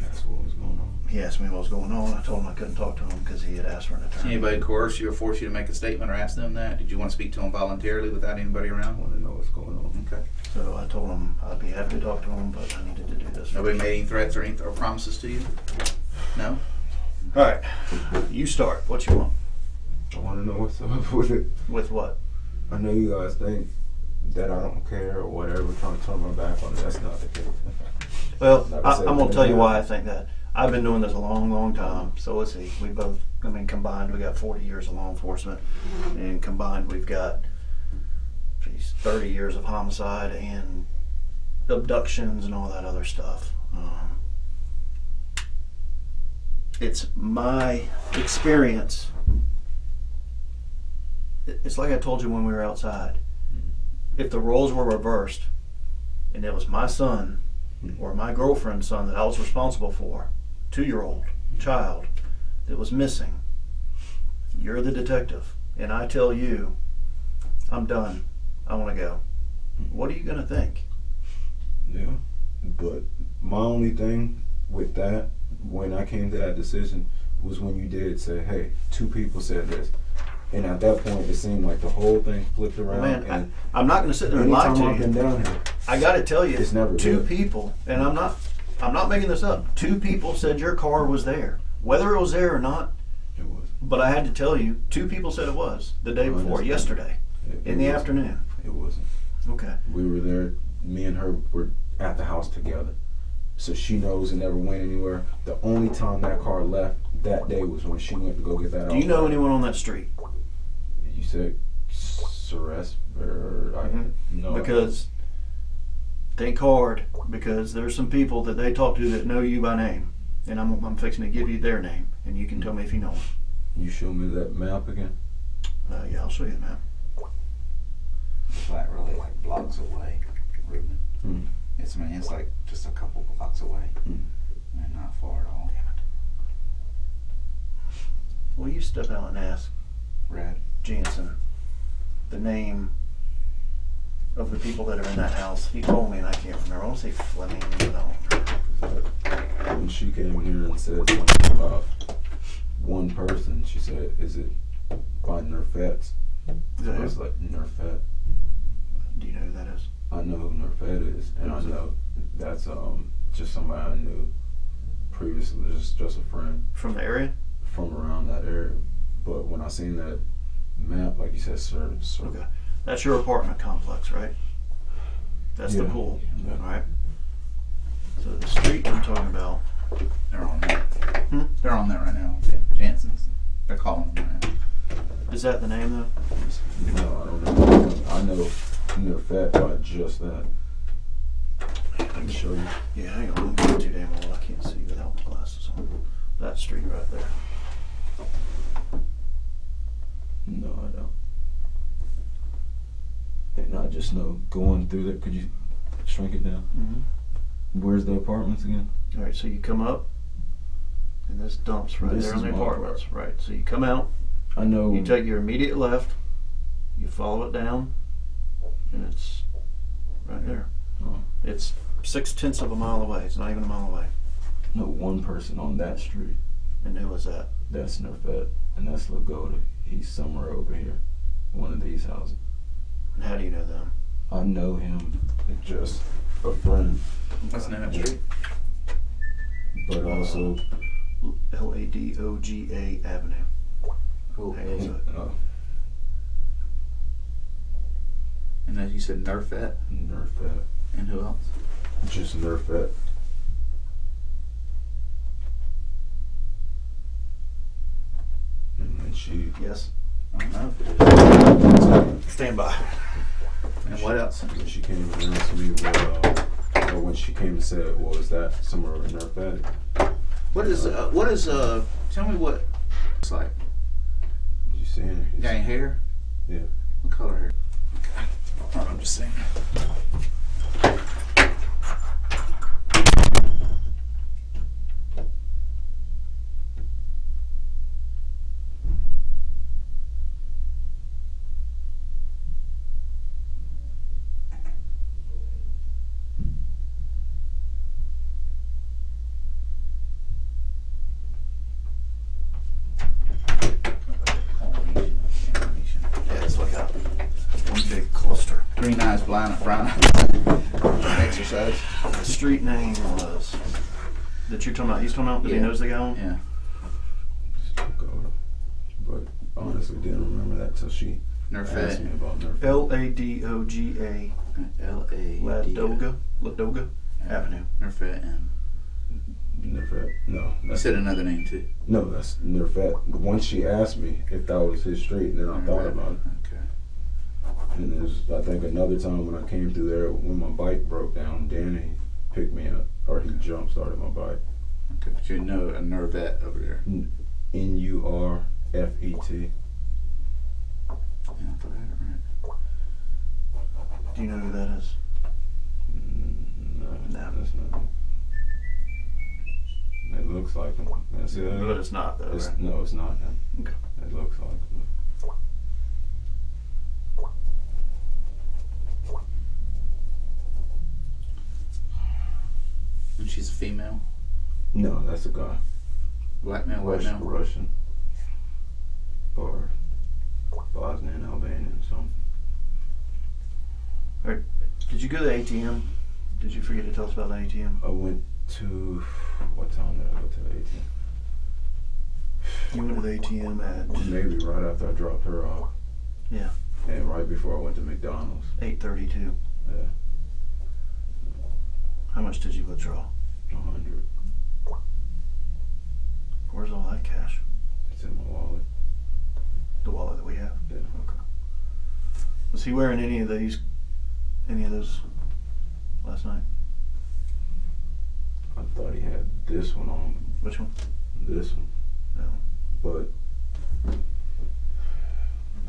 [SPEAKER 16] That's what was going on.
[SPEAKER 3] he asked me what was going on. I told him I couldn't talk to him because he had asked for an
[SPEAKER 2] Did
[SPEAKER 3] attorney.
[SPEAKER 2] anybody coerce you or force you to make a statement or ask them that? Did you want to speak to them voluntarily without anybody
[SPEAKER 16] I
[SPEAKER 2] around?
[SPEAKER 16] want to know what's going on.
[SPEAKER 2] Okay.
[SPEAKER 3] So I told him I'd be happy to talk to him, but I needed to do this.
[SPEAKER 2] Nobody made any threats or promises to you? No?
[SPEAKER 3] All right, you start. What you want?
[SPEAKER 1] I want to know what's up with it.
[SPEAKER 3] With what?
[SPEAKER 1] I know you guys think that I don't care or whatever, trying to turn my back on it. That's not the case.
[SPEAKER 3] Well,
[SPEAKER 1] Like I said,
[SPEAKER 3] I'm going to tell you
[SPEAKER 1] yeah.
[SPEAKER 3] why I think that. I've been doing this a long, long time. So let's see. We both, combined, we got 40 years of law enforcement. And combined, we've got 30 years of homicide and abductions and all that other stuff. It's my experience. It's like I told you when we were outside. If the roles were reversed and it was my son or my girlfriend's son that I was responsible for, 2-year-old child that was missing, you're the detective, and I tell you, I'm done, I want to go. What are you going to think?
[SPEAKER 1] Yeah, but my only thing with that, when I came to that decision, was when you did say, hey, 2 people said this. And at that point, it seemed like the whole thing flipped around.
[SPEAKER 3] Man,
[SPEAKER 1] and
[SPEAKER 3] I'm not going to sit there and lie
[SPEAKER 1] anytime
[SPEAKER 3] to
[SPEAKER 1] I've been
[SPEAKER 3] you.
[SPEAKER 1] down here,
[SPEAKER 3] I got to tell you,
[SPEAKER 1] it's never
[SPEAKER 3] 2
[SPEAKER 1] good.
[SPEAKER 3] people, and I'm not making this up. 2 people said your car was there. Whether it was there or not,
[SPEAKER 1] it was.
[SPEAKER 3] but I had to tell you, 2 people said it was the day
[SPEAKER 1] I
[SPEAKER 3] before,
[SPEAKER 1] understand.
[SPEAKER 3] yesterday,
[SPEAKER 1] It
[SPEAKER 3] in the
[SPEAKER 1] wasn't.
[SPEAKER 3] afternoon.
[SPEAKER 1] It wasn't.
[SPEAKER 3] Okay.
[SPEAKER 1] We were there, me and her were at the house together. So she knows it never went anywhere. The only time that car left that day was when she went to go get that.
[SPEAKER 3] Do you know anyone on that street?
[SPEAKER 1] You said Ceres, or no.
[SPEAKER 3] Because think hard, because there's some people that they talk to that know you by name, and I'm fixing to give you their name, and you can tell me if you know them.
[SPEAKER 1] You show me that map again?
[SPEAKER 3] Yeah, I'll show you the map.
[SPEAKER 2] It's like really like blocks away, Ruben.
[SPEAKER 1] Mm.
[SPEAKER 2] It's like just a couple blocks away.
[SPEAKER 1] Mm.
[SPEAKER 2] And not far at all.
[SPEAKER 3] Will you step out and ask
[SPEAKER 2] Red.
[SPEAKER 3] Jansen the name of the people that are in that house? He told me and I can't remember. I want to say Fleming, but I don't remember.
[SPEAKER 1] When she came here and said something about one person, she said, is it by Nerfets? I was like, Nerfet?
[SPEAKER 3] Do you know who that is?
[SPEAKER 1] I know who Nerfet is, and I know that's just somebody I knew previously, just a friend.
[SPEAKER 3] From the area?
[SPEAKER 1] From around that area. But when I seen that map, like you said, sir.
[SPEAKER 3] Okay. That's your apartment complex, right? That's the
[SPEAKER 1] Yeah.
[SPEAKER 3] pool,
[SPEAKER 1] Yeah.
[SPEAKER 3] right? So the street I'm talking about.
[SPEAKER 2] They're on that. They're on that right now. Yeah, Jansen's. They're calling them right now.
[SPEAKER 3] Is that the name though?
[SPEAKER 1] No, I don't know. I know Nerfet by just that. I can show you.
[SPEAKER 3] Yeah, hang on. I'm getting too damn old. I can't see without my glasses on. That street right there.
[SPEAKER 1] No, I don't. And I just know going through there. Could you shrink it down?
[SPEAKER 3] Mm-hmm.
[SPEAKER 1] Where's the apartments again?
[SPEAKER 3] All right, so you come up, and this dumps right
[SPEAKER 1] This
[SPEAKER 3] there
[SPEAKER 1] is
[SPEAKER 3] on the
[SPEAKER 1] my
[SPEAKER 3] apartments. Right, so you come out.
[SPEAKER 1] I know.
[SPEAKER 3] You take your immediate left. You follow it down, and it's right there.
[SPEAKER 1] Oh.
[SPEAKER 3] It's 0.6 of a mile away. It's not even a mile away.
[SPEAKER 1] No, one person on that street.
[SPEAKER 3] And who was that?
[SPEAKER 1] That's Nerfet, and that's Lagoda. He's somewhere over here, one of these houses.
[SPEAKER 3] And how do you know them?
[SPEAKER 1] I know him, just a friend.
[SPEAKER 2] What's the name of that street?
[SPEAKER 1] But also,
[SPEAKER 3] Ladoga Avenue.
[SPEAKER 2] Cool.
[SPEAKER 3] Hang on to it.
[SPEAKER 2] And then you said Nerfet.
[SPEAKER 1] Nerfet.
[SPEAKER 2] And who else?
[SPEAKER 1] Just Nerfet. she.
[SPEAKER 3] Yes.
[SPEAKER 2] I don't know if it is.
[SPEAKER 3] Stand by.
[SPEAKER 2] And what else?
[SPEAKER 1] When she came and asked me what, or when she came and said, well, is that somewhere in her bed?
[SPEAKER 2] What is tell me what it's like.
[SPEAKER 1] You seeing her?
[SPEAKER 2] You got any hair?
[SPEAKER 1] Yeah.
[SPEAKER 2] What color hair? Okay. Alright, I'm just saying.
[SPEAKER 3] Yeah, it's like a one big cluster.
[SPEAKER 2] Green eyes, brown exercise.
[SPEAKER 3] The street name was that you're talking about. He's talking about that he knows the guy on.
[SPEAKER 2] Yeah.
[SPEAKER 1] But honestly, didn't remember that till she asked me about Nerfed.
[SPEAKER 3] Ladoga. Ladoga Avenue.
[SPEAKER 2] Nerfed and
[SPEAKER 1] Nerfed. No.
[SPEAKER 2] you said another name too.
[SPEAKER 1] No, that's Nerfed. Once she asked me if that was his street, then I thought about it.
[SPEAKER 2] Okay.
[SPEAKER 1] And there's, I think, another time when I came through there, when my bike broke down, Danny picked me up, or he jump started my bike.
[SPEAKER 2] Okay, but you know a Nervet over there.
[SPEAKER 1] N-U-R-F-E-T.
[SPEAKER 2] Yeah, I thought I had it right.
[SPEAKER 3] Do you know who that is?
[SPEAKER 1] No, that's not it. It looks like him. That's it.
[SPEAKER 3] But it's not though. Right?
[SPEAKER 1] No, it's not him.
[SPEAKER 3] Okay.
[SPEAKER 1] It looks like him.
[SPEAKER 2] And she's a female?
[SPEAKER 1] No, that's a guy.
[SPEAKER 2] Black male, white male?
[SPEAKER 1] Russian. Or Bosnian, Albanian, something.
[SPEAKER 3] All right. Did you go to the ATM? Did you forget to tell us about the ATM?
[SPEAKER 1] I went to, what time did I go to the ATM?
[SPEAKER 3] You went to the ATM at
[SPEAKER 1] maybe right after I dropped her off.
[SPEAKER 3] Yeah.
[SPEAKER 1] And right before I went to McDonald's.
[SPEAKER 3] 8:32.
[SPEAKER 1] Yeah.
[SPEAKER 3] How much did you withdraw?
[SPEAKER 1] 100.
[SPEAKER 3] Where's all that cash?
[SPEAKER 1] It's in my wallet.
[SPEAKER 3] The wallet that we have?
[SPEAKER 1] Yeah.
[SPEAKER 3] Okay. Was he wearing any of those last night?
[SPEAKER 1] I thought he had this one on.
[SPEAKER 3] Which one?
[SPEAKER 1] This one.
[SPEAKER 3] No.
[SPEAKER 1] But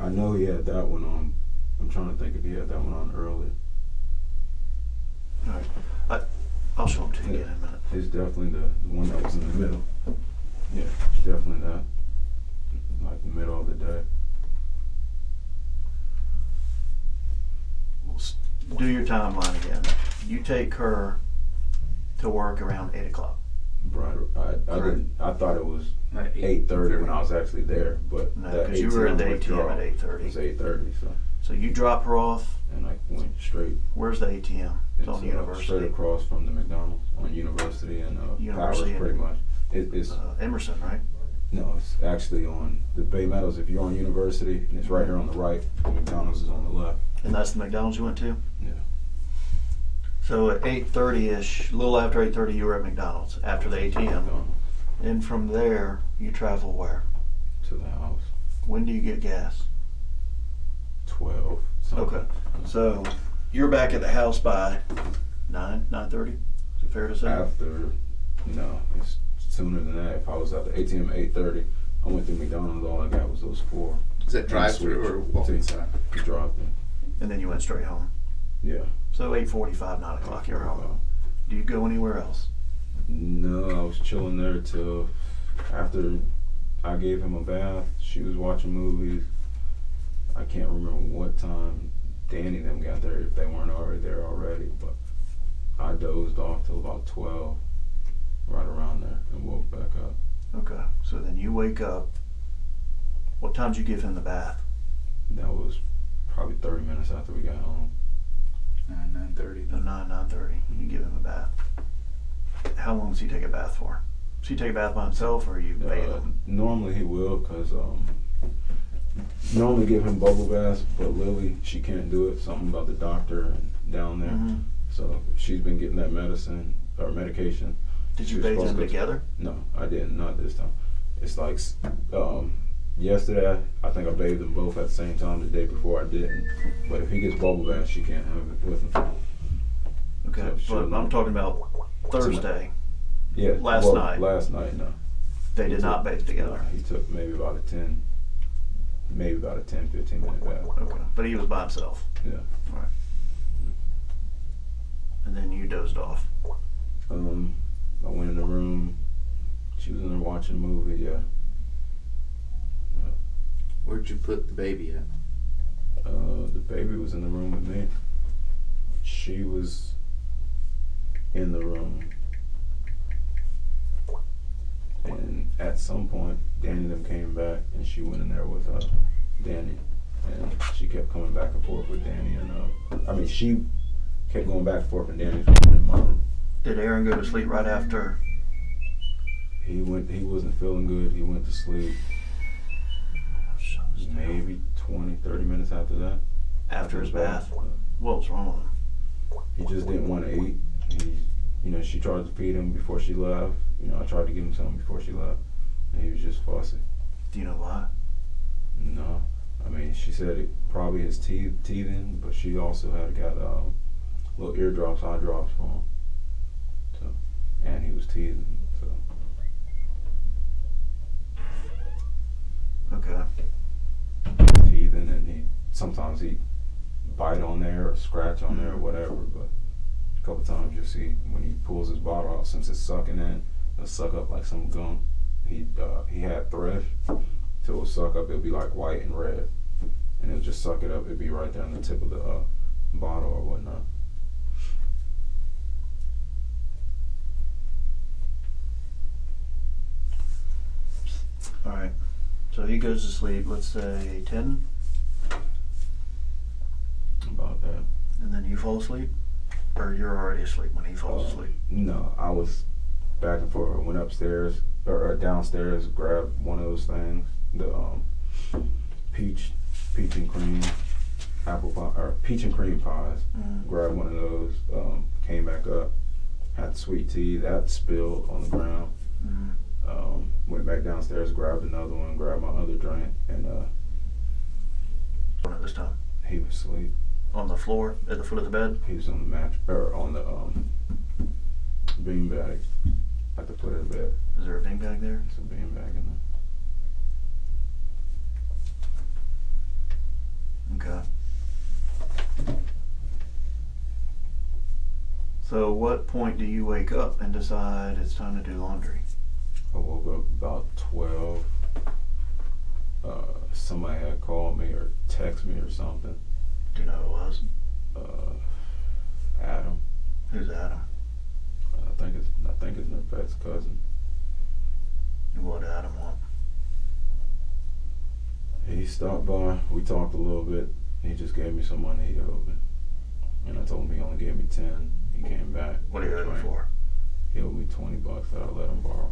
[SPEAKER 1] I know he had that one on. I'm trying to think if he had that one on earlier.
[SPEAKER 3] All right. I'll show him to you again in a minute.
[SPEAKER 1] It's definitely the one that was in the middle. Yeah, it's definitely that. Like the middle of the day.
[SPEAKER 3] Do your timeline again. You take her to work around 8 o'clock.
[SPEAKER 1] Right. I thought it was
[SPEAKER 2] Like
[SPEAKER 1] 8:30 when I was actually there, but
[SPEAKER 3] No,
[SPEAKER 1] that
[SPEAKER 3] because you were at the
[SPEAKER 1] withdrawal
[SPEAKER 3] ATM at 8:30.
[SPEAKER 1] was 8:30,
[SPEAKER 3] So you drop her off.
[SPEAKER 1] and I went straight.
[SPEAKER 3] Where's the ATM? It's on
[SPEAKER 1] straight
[SPEAKER 3] University.
[SPEAKER 1] across from the McDonald's on University and
[SPEAKER 3] University
[SPEAKER 1] Powers, pretty much. It's
[SPEAKER 3] Emerson, right?
[SPEAKER 1] no, it's actually on the Bay Meadows. If you're on University, and it's right here on the right. The McDonald's is on the left.
[SPEAKER 3] And that's the McDonald's you went to?
[SPEAKER 1] Yeah.
[SPEAKER 3] So at 8:30ish, a little after 8:30, you were at McDonald's after the ATM.
[SPEAKER 1] McDonald's
[SPEAKER 3] And from there, you travel where?
[SPEAKER 1] to the house.
[SPEAKER 3] When do you get gas?
[SPEAKER 1] 12. Something.
[SPEAKER 3] Okay. So you're back at the house by 9:30? Is it fair to say?
[SPEAKER 1] After, no, it's sooner than that. If I was at the ATM at 8:30, I went through McDonald's. All I got was those 4.
[SPEAKER 2] Is that drive-through or walk inside?
[SPEAKER 1] Drive-through.
[SPEAKER 3] And then you went straight home.
[SPEAKER 1] Yeah.
[SPEAKER 3] So 8:45, 9 o'clock, you're home. Do you go anywhere else?
[SPEAKER 1] No, I was chilling there till after I gave him a bath. She was watching movies. I can't remember what time Danny and them got there, if they weren't already there already, but I dozed off till about 12, right around there, and woke back up.
[SPEAKER 3] Okay. So then you wake up. What time did you give him the bath?
[SPEAKER 1] That was probably 30 minutes after we got home.
[SPEAKER 2] 9:30.
[SPEAKER 3] No, 9:30. You give him a bath. How long does he take a bath for? Does he take a bath by himself, or are you bathe him?
[SPEAKER 1] Normally he will, because normally give him bubble baths, but Lily, she can't do it. Something about the doctor and down there.
[SPEAKER 3] Mm-hmm.
[SPEAKER 1] So she's been getting that medicine or medication.
[SPEAKER 3] Did
[SPEAKER 1] She
[SPEAKER 3] you
[SPEAKER 1] was
[SPEAKER 3] bathe
[SPEAKER 1] supposed
[SPEAKER 3] them
[SPEAKER 1] to go
[SPEAKER 3] together?
[SPEAKER 1] No, I didn't. Not this time. It's like yesterday, I think I bathed them both at the same time. The day before, I didn't. But if he gets bubble bath, she can't have it with him.
[SPEAKER 3] Okay, but I'm talking about Thursday.
[SPEAKER 1] Yeah.
[SPEAKER 3] Last night.
[SPEAKER 1] Last night, no.
[SPEAKER 3] They did not bathe together.
[SPEAKER 1] He took maybe about a 10, 15 minute bath.
[SPEAKER 3] Okay, but he was by himself.
[SPEAKER 1] Yeah.
[SPEAKER 3] All right. And then you dozed off.
[SPEAKER 1] I went in the room. She was in there watching a movie. Yeah.
[SPEAKER 2] Where'd you put the baby at?
[SPEAKER 1] The baby was in the room with me. She was in the room. And at some point, Danny and them came back, and she went in there with Danny. And she kept coming back and forth with Danny. And she kept going back and forth, and Danny was in my room.
[SPEAKER 3] Did Aaron go to sleep right after?
[SPEAKER 1] He wasn't feeling good. He went to sleep maybe 20, 30 minutes after that.
[SPEAKER 3] After his bath? What was wrong with him?
[SPEAKER 1] He just didn't want to eat. She tried to feed him before she left. I tried to give him something before she left, and he was just fussy.
[SPEAKER 3] Do you know why?
[SPEAKER 1] No. She said it probably his teething, but she also had got little eardrops, eye drops for him. So, and he was teething. So.
[SPEAKER 3] Okay.
[SPEAKER 1] Teething, and sometimes he bite on there or scratch on there or whatever, but a couple times you'll see when he pulls his bottle out, since it's sucking in, it'll suck up like some gum. He had thresh, so it'll suck up, it'll be like white and red, and it'll just suck it up, it'll be right there on the tip of the bottle or whatnot.
[SPEAKER 3] Alright, so he goes to sleep, let's say 10?
[SPEAKER 1] About that.
[SPEAKER 3] And then you fall asleep? Or you're already asleep when he falls asleep?
[SPEAKER 1] No, I was back and forth. I went upstairs, or downstairs, grabbed one of those things, the peach and cream apple pie, or peach and cream pies. Grabbed one of those, came back up, had sweet tea, that spilled on the ground. Went back downstairs, grabbed another one, grabbed my other drink, and
[SPEAKER 3] this time?
[SPEAKER 1] He was asleep.
[SPEAKER 3] On the floor, at the foot of the bed?
[SPEAKER 1] He was on the mattress, or on the bean bag at the foot of the bed.
[SPEAKER 3] Is there a bean bag there?
[SPEAKER 1] There's a bean bag in there.
[SPEAKER 3] Okay. So what point do you wake up and decide it's time to do laundry?
[SPEAKER 1] I woke up about 12. Somebody had called me or texted me or something.
[SPEAKER 3] Do you know who it was?
[SPEAKER 1] Adam.
[SPEAKER 3] Who's Adam?
[SPEAKER 1] I think it's Nurpet's cousin.
[SPEAKER 3] And what did Adam want?
[SPEAKER 1] He stopped by. We talked a little bit. He just gave me some money he owed me, and I told him he only gave me 10. He came back.
[SPEAKER 3] What did he owe you for?
[SPEAKER 1] He owed me $20 that I let him borrow.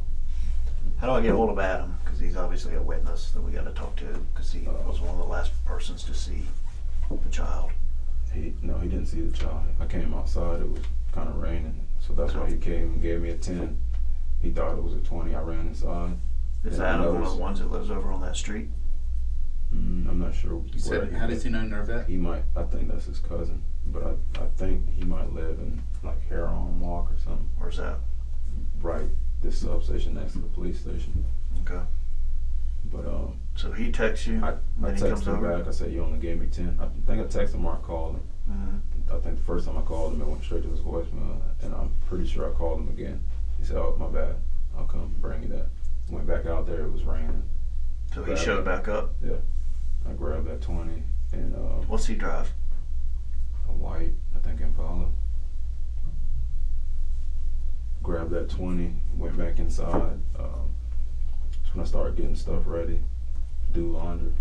[SPEAKER 3] How do I get a hold of Adam? Because he's obviously a witness that we got to talk to, because he was one of the last persons to see the child.
[SPEAKER 1] No, he didn't see the child. I came outside. It was kind of raining, so that's why he came and gave me a 10. He thought it was a 20. I ran inside.
[SPEAKER 3] Is Adam one of the ones that lives over on that street?
[SPEAKER 1] I'm not sure.
[SPEAKER 2] You said, how does he know Nervet?
[SPEAKER 1] He might. I think that's his cousin, but I think he might live in like Heron Walk or something.
[SPEAKER 3] Where's that?
[SPEAKER 1] Right, this substation next to the police station.
[SPEAKER 3] Okay.
[SPEAKER 1] But
[SPEAKER 3] so he texts you.
[SPEAKER 1] I texted him back. I said, "You only gave me 10." I think I texted him or I called him. I think the first time I called him, it went straight to his voicemail, and I'm pretty sure I called him again. He said, "Oh, my bad. I'll come bring you that." Went back out there. It was raining.
[SPEAKER 3] So he showed back up.
[SPEAKER 1] Yeah. I grabbed that 20 and
[SPEAKER 3] what's he drive?
[SPEAKER 1] A white, I think, Impala. Grabbed that 20, went back inside. That's when I started getting stuff ready, do laundry.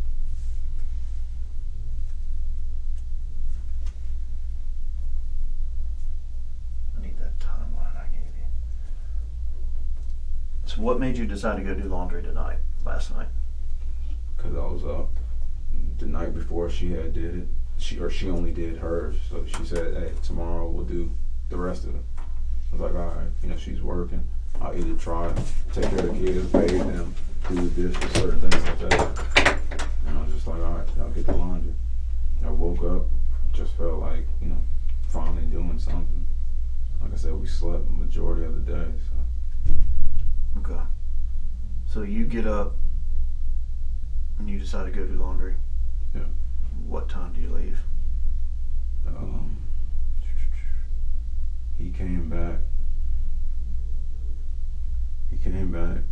[SPEAKER 3] I need that timeline I gave you. So what made you decide to go do laundry tonight, last night?
[SPEAKER 1] Because I was up. The night before she had did it, she only did hers. So she said, "Hey, tomorrow we'll do the rest of it." I was like, "All right, she's working. I'll either try to take care of the kids, bathe them, do the dishes, certain things like that." we slept majority of the day. So.
[SPEAKER 3] Okay. So you get up and you decide to go do laundry.
[SPEAKER 1] Yeah.
[SPEAKER 3] What time do you leave?
[SPEAKER 1] He came back. Man,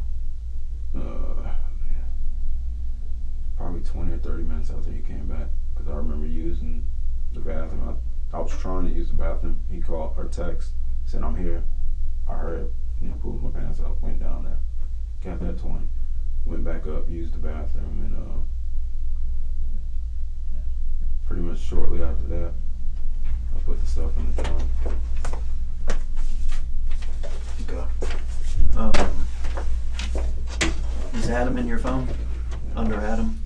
[SPEAKER 1] probably 20 or 30 minutes after he came back, because I remember using the bathroom. I was trying to use the bathroom. He called or text, said I'm here. I heard, pulled my pants up, went down there, got that 20, went back up, used the bathroom, and pretty much shortly after that, I put the stuff in the trunk.
[SPEAKER 3] Okay. Is Adam in your phone? Under Adam?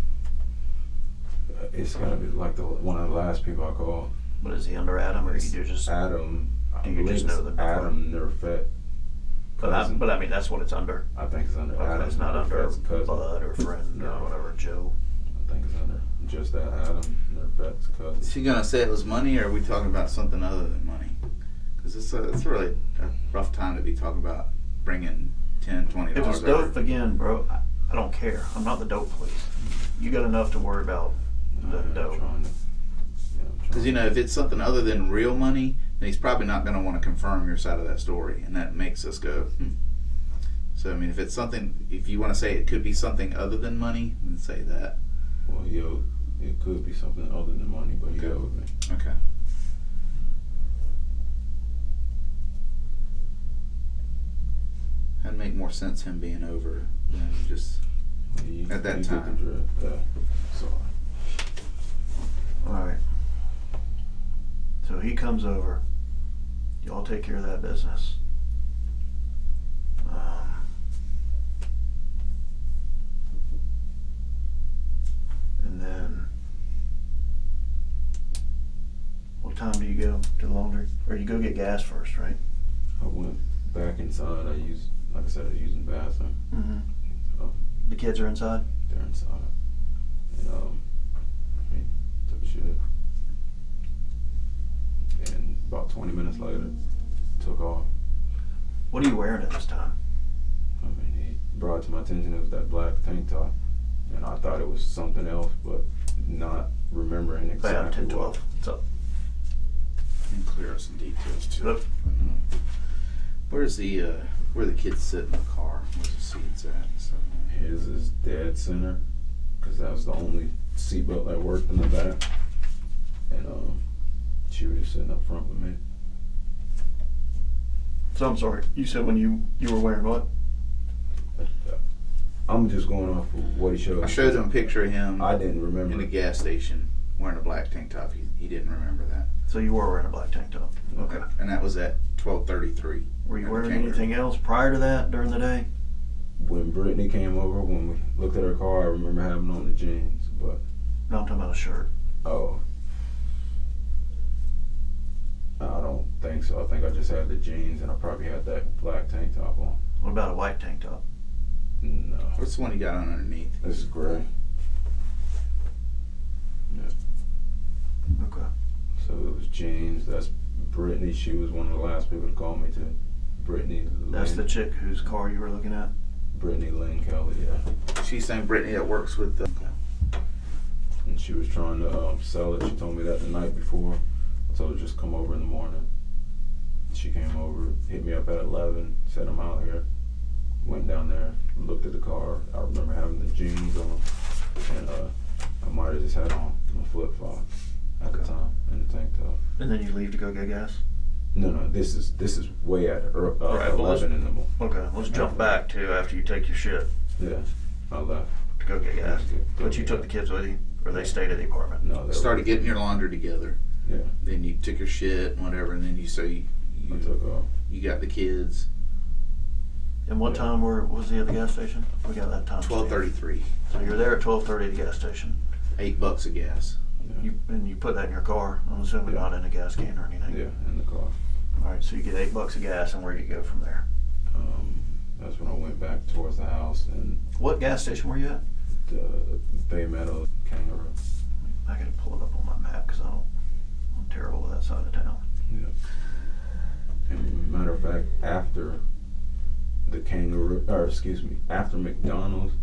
[SPEAKER 1] It's gotta be like one of the last people I called.
[SPEAKER 3] But is he under Adam, or you just
[SPEAKER 1] Adam?
[SPEAKER 3] Do you just know them?
[SPEAKER 1] Adam Nerfet.
[SPEAKER 3] But I mean, that's what it's under.
[SPEAKER 1] I think it's under.
[SPEAKER 3] Okay,
[SPEAKER 1] Adam.
[SPEAKER 3] it's not under
[SPEAKER 1] cousin.
[SPEAKER 3] Bud or friend or whatever, Joe.
[SPEAKER 1] I think it's under just that Adam Nerfet's cousin.
[SPEAKER 2] Is he gonna say it was money, or are we talking about something other than money? Because it's really a rough time to be talking about bringing $10, $20.
[SPEAKER 3] If it's dope again, bro, I don't care. I'm not the dope police. You got enough to worry about than dope.
[SPEAKER 2] Because if it's something other than real money, then he's probably not going to want to confirm your side of that story, and that makes us go, So I mean, if it's something, if you want to say it could be something other than money, then say that.
[SPEAKER 1] Well, it could be something other than money, but you go with me.
[SPEAKER 2] Okay. That'd make more sense him being over than just at that time.
[SPEAKER 1] Sorry.
[SPEAKER 3] All right. So he comes over. Y'all take care of that business. And then, what time do you go to the laundry? Or you go get gas first, right?
[SPEAKER 1] I went back inside. Like I said, I was using the bathroom.
[SPEAKER 3] Mm-hmm. The kids are inside?
[SPEAKER 1] They're inside. And took a shit. And about 20 minutes later, took off.
[SPEAKER 3] What are you wearing at this time?
[SPEAKER 1] I mean, he brought it to my attention it was that black tank top. And I thought it was something else, but not remembering exactly what.
[SPEAKER 3] What's up?
[SPEAKER 2] And clear up some details too.
[SPEAKER 3] Yep.
[SPEAKER 2] Where's where the kids sit in the car? Where's the seats at? So.
[SPEAKER 1] His is dead center, because that was the only seatbelt that worked in the back. And she was just sitting up front with me.
[SPEAKER 3] So I'm sorry, you said when you were wearing what?
[SPEAKER 1] I'm just going off of what he showed.
[SPEAKER 2] I showed him a picture of him.
[SPEAKER 1] I didn't remember.
[SPEAKER 2] In a gas station wearing a black tank top. He didn't remember that.
[SPEAKER 3] So you were wearing a black tank top. Okay.
[SPEAKER 2] And that was at 12:33.
[SPEAKER 3] Were you wearing anything else prior to that during the day?
[SPEAKER 1] When Brittany came over, when we looked at her car, I remember having on the jeans, but.
[SPEAKER 3] No, I'm talking about a shirt.
[SPEAKER 1] Oh. I don't think so. I think I just had the jeans and I probably had that black tank top on.
[SPEAKER 3] What about a white tank top?
[SPEAKER 1] No.
[SPEAKER 2] What's the one you got on underneath?
[SPEAKER 1] This is gray. Yeah.
[SPEAKER 3] Okay.
[SPEAKER 1] So it was jeans. That's Brittany. She was one of the last people to call me to. Brittany.
[SPEAKER 3] That's
[SPEAKER 1] Lynn.
[SPEAKER 3] the chick whose car you were looking at?
[SPEAKER 1] Brittany Lynn Kelly, yeah.
[SPEAKER 2] She's saying Brittany that works with the...
[SPEAKER 1] And she was trying to sell it. She told me that the night before. I told her just come over in the morning. She came over, hit me up at 11, said I'm out here. Went down there, looked at the car. I remember having the jeans on, and I might have just had on my flip-flops at the time and the tank top.
[SPEAKER 3] And then you leave to go get gas?
[SPEAKER 1] No, this is way at
[SPEAKER 3] right,
[SPEAKER 1] 11 in the morning.
[SPEAKER 3] Okay, let's jump back to after you take your shit.
[SPEAKER 1] Yeah, I left.
[SPEAKER 3] To go get gas. But you took the kids with you, or they stayed at the apartment?
[SPEAKER 1] No, they
[SPEAKER 2] started getting your laundry together.
[SPEAKER 1] Yeah.
[SPEAKER 2] Then you took your shit and whatever, and then you
[SPEAKER 1] took off.
[SPEAKER 2] You got the kids.
[SPEAKER 3] And what time was he at the gas station? We got that time.
[SPEAKER 2] 12:33.
[SPEAKER 3] So you're there at 12:30 at the gas station.
[SPEAKER 2] $8 a gas.
[SPEAKER 1] Yeah.
[SPEAKER 3] You put that in your car. I'm assuming not in a gas can or anything.
[SPEAKER 1] Yeah, in the car.
[SPEAKER 3] All right, so you get $8 of gas, and where do you go from there?
[SPEAKER 1] That's when I went back towards the house. And
[SPEAKER 3] what gas station were you at?
[SPEAKER 1] The Bay Meadow Kangaroo.
[SPEAKER 3] I gotta pull it up on my map because I'm terrible with that side of town.
[SPEAKER 1] Yeah. And matter of fact, fact, after the Kangaroo, or excuse me, after McDonald's,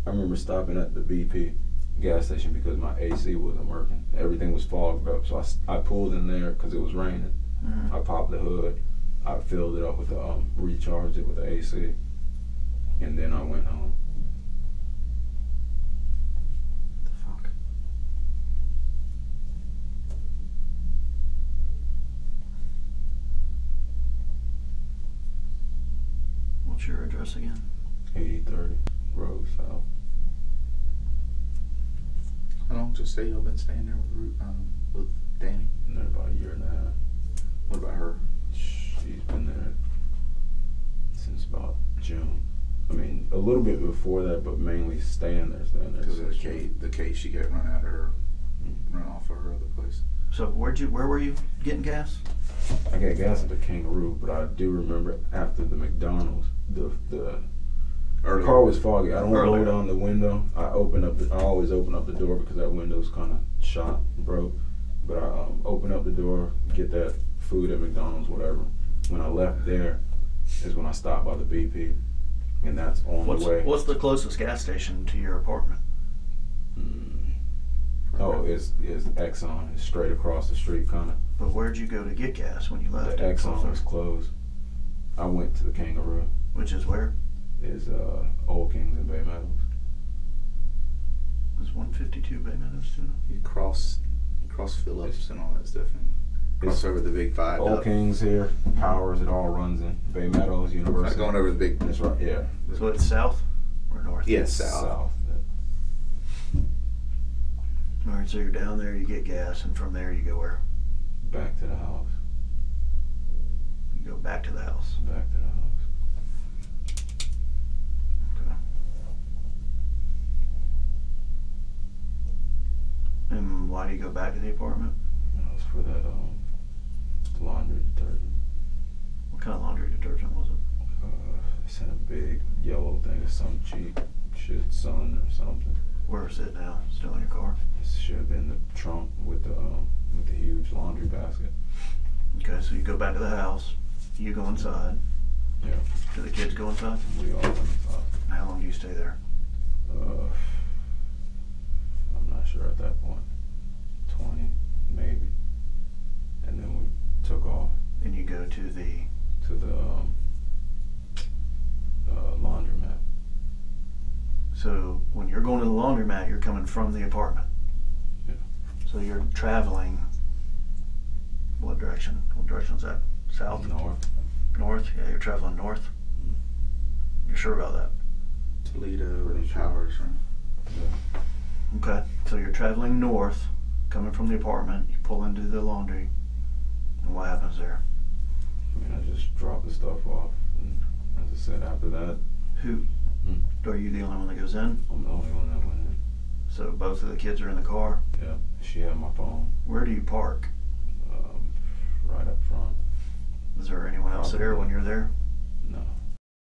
[SPEAKER 1] I remember stopping at the BP gas station because my AC wasn't working. Everything was fogged up, so I pulled in there because it was raining. I popped the hood, I filled it up with the recharged it with the AC, and then I went home.
[SPEAKER 3] The fuck? What's your address again?
[SPEAKER 1] 8030 Road South.
[SPEAKER 2] How long just say y'all been staying there with Danny?
[SPEAKER 1] Been there about a year and a half.
[SPEAKER 2] What about her?
[SPEAKER 1] She's been there since about June. I mean, a little bit before that, but mainly staying there.
[SPEAKER 2] Because of the case she kept running out of her, run off of her other place.
[SPEAKER 3] So where were you getting gas?
[SPEAKER 1] I got gas at the Kangaroo, but I do remember after the McDonald's, the car was foggy. I don't roll down the window. I always open up the door because that window's kind of shot, broke. But I open up the door, get that food at McDonald's, whatever. When I left there is when I stopped by the BP, and that's on the way.
[SPEAKER 3] What's the closest gas station to your apartment?
[SPEAKER 1] Oh, it's Exxon. It's straight across the street, kind of.
[SPEAKER 3] But where'd you go to get gas when you left?
[SPEAKER 1] The Exxon was closed. I went to the Kangaroo.
[SPEAKER 3] Which is where?
[SPEAKER 1] Is Old Kings and Bay Meadows.
[SPEAKER 3] Is 152 Bay Meadows too?
[SPEAKER 2] You cross Phillips and all that stuff, and cross over the big five.
[SPEAKER 1] Old Kings here, Powers, it all runs in Bay Meadows University.
[SPEAKER 2] Not going over the big.
[SPEAKER 1] That's right. Yeah.
[SPEAKER 3] So it's south or north?
[SPEAKER 2] Yeah, south.
[SPEAKER 1] South.
[SPEAKER 3] All right, so you're down there, you get gas, and from there you go where?
[SPEAKER 1] Back to the house.
[SPEAKER 3] You go back to the house.
[SPEAKER 1] Back to the house.
[SPEAKER 3] Okay. And why do you go back to the apartment?
[SPEAKER 1] That was for that laundry detergent.
[SPEAKER 3] What kind of laundry detergent was it?
[SPEAKER 1] It's in a big yellow thing. It's some cheap shit, Sun or something.
[SPEAKER 3] Where is it now? Still in your car?
[SPEAKER 1] It should have been the trunk with the huge laundry basket.
[SPEAKER 3] Okay, so you go back to the house. You go inside.
[SPEAKER 1] Yeah.
[SPEAKER 3] Do the kids go inside?
[SPEAKER 1] We all went inside.
[SPEAKER 3] How long do you stay there?
[SPEAKER 1] I'm not sure at that point. 20, maybe. And then we took off.
[SPEAKER 3] And you go to the
[SPEAKER 1] laundromat.
[SPEAKER 3] So when you're going to the laundromat, you're coming from the apartment.
[SPEAKER 1] Yeah.
[SPEAKER 3] So you're traveling. What direction? What direction is that? South?
[SPEAKER 1] North.
[SPEAKER 3] North? Yeah, you're traveling north. You're sure about that?
[SPEAKER 2] Toledo or Powers, right?
[SPEAKER 1] Yeah.
[SPEAKER 3] Okay. So you're traveling north, coming from the apartment. You pull into the laundry. And what happens there?
[SPEAKER 1] I mean, I just dropped the stuff off. And as I said, after that,
[SPEAKER 3] Are you the only one that goes in?
[SPEAKER 1] I'm the only one that went in.
[SPEAKER 3] So both of the kids are in the car?
[SPEAKER 1] Yeah. She had my phone.
[SPEAKER 3] Where do you park?
[SPEAKER 1] Right up front.
[SPEAKER 3] Is there anyone else there when you're there?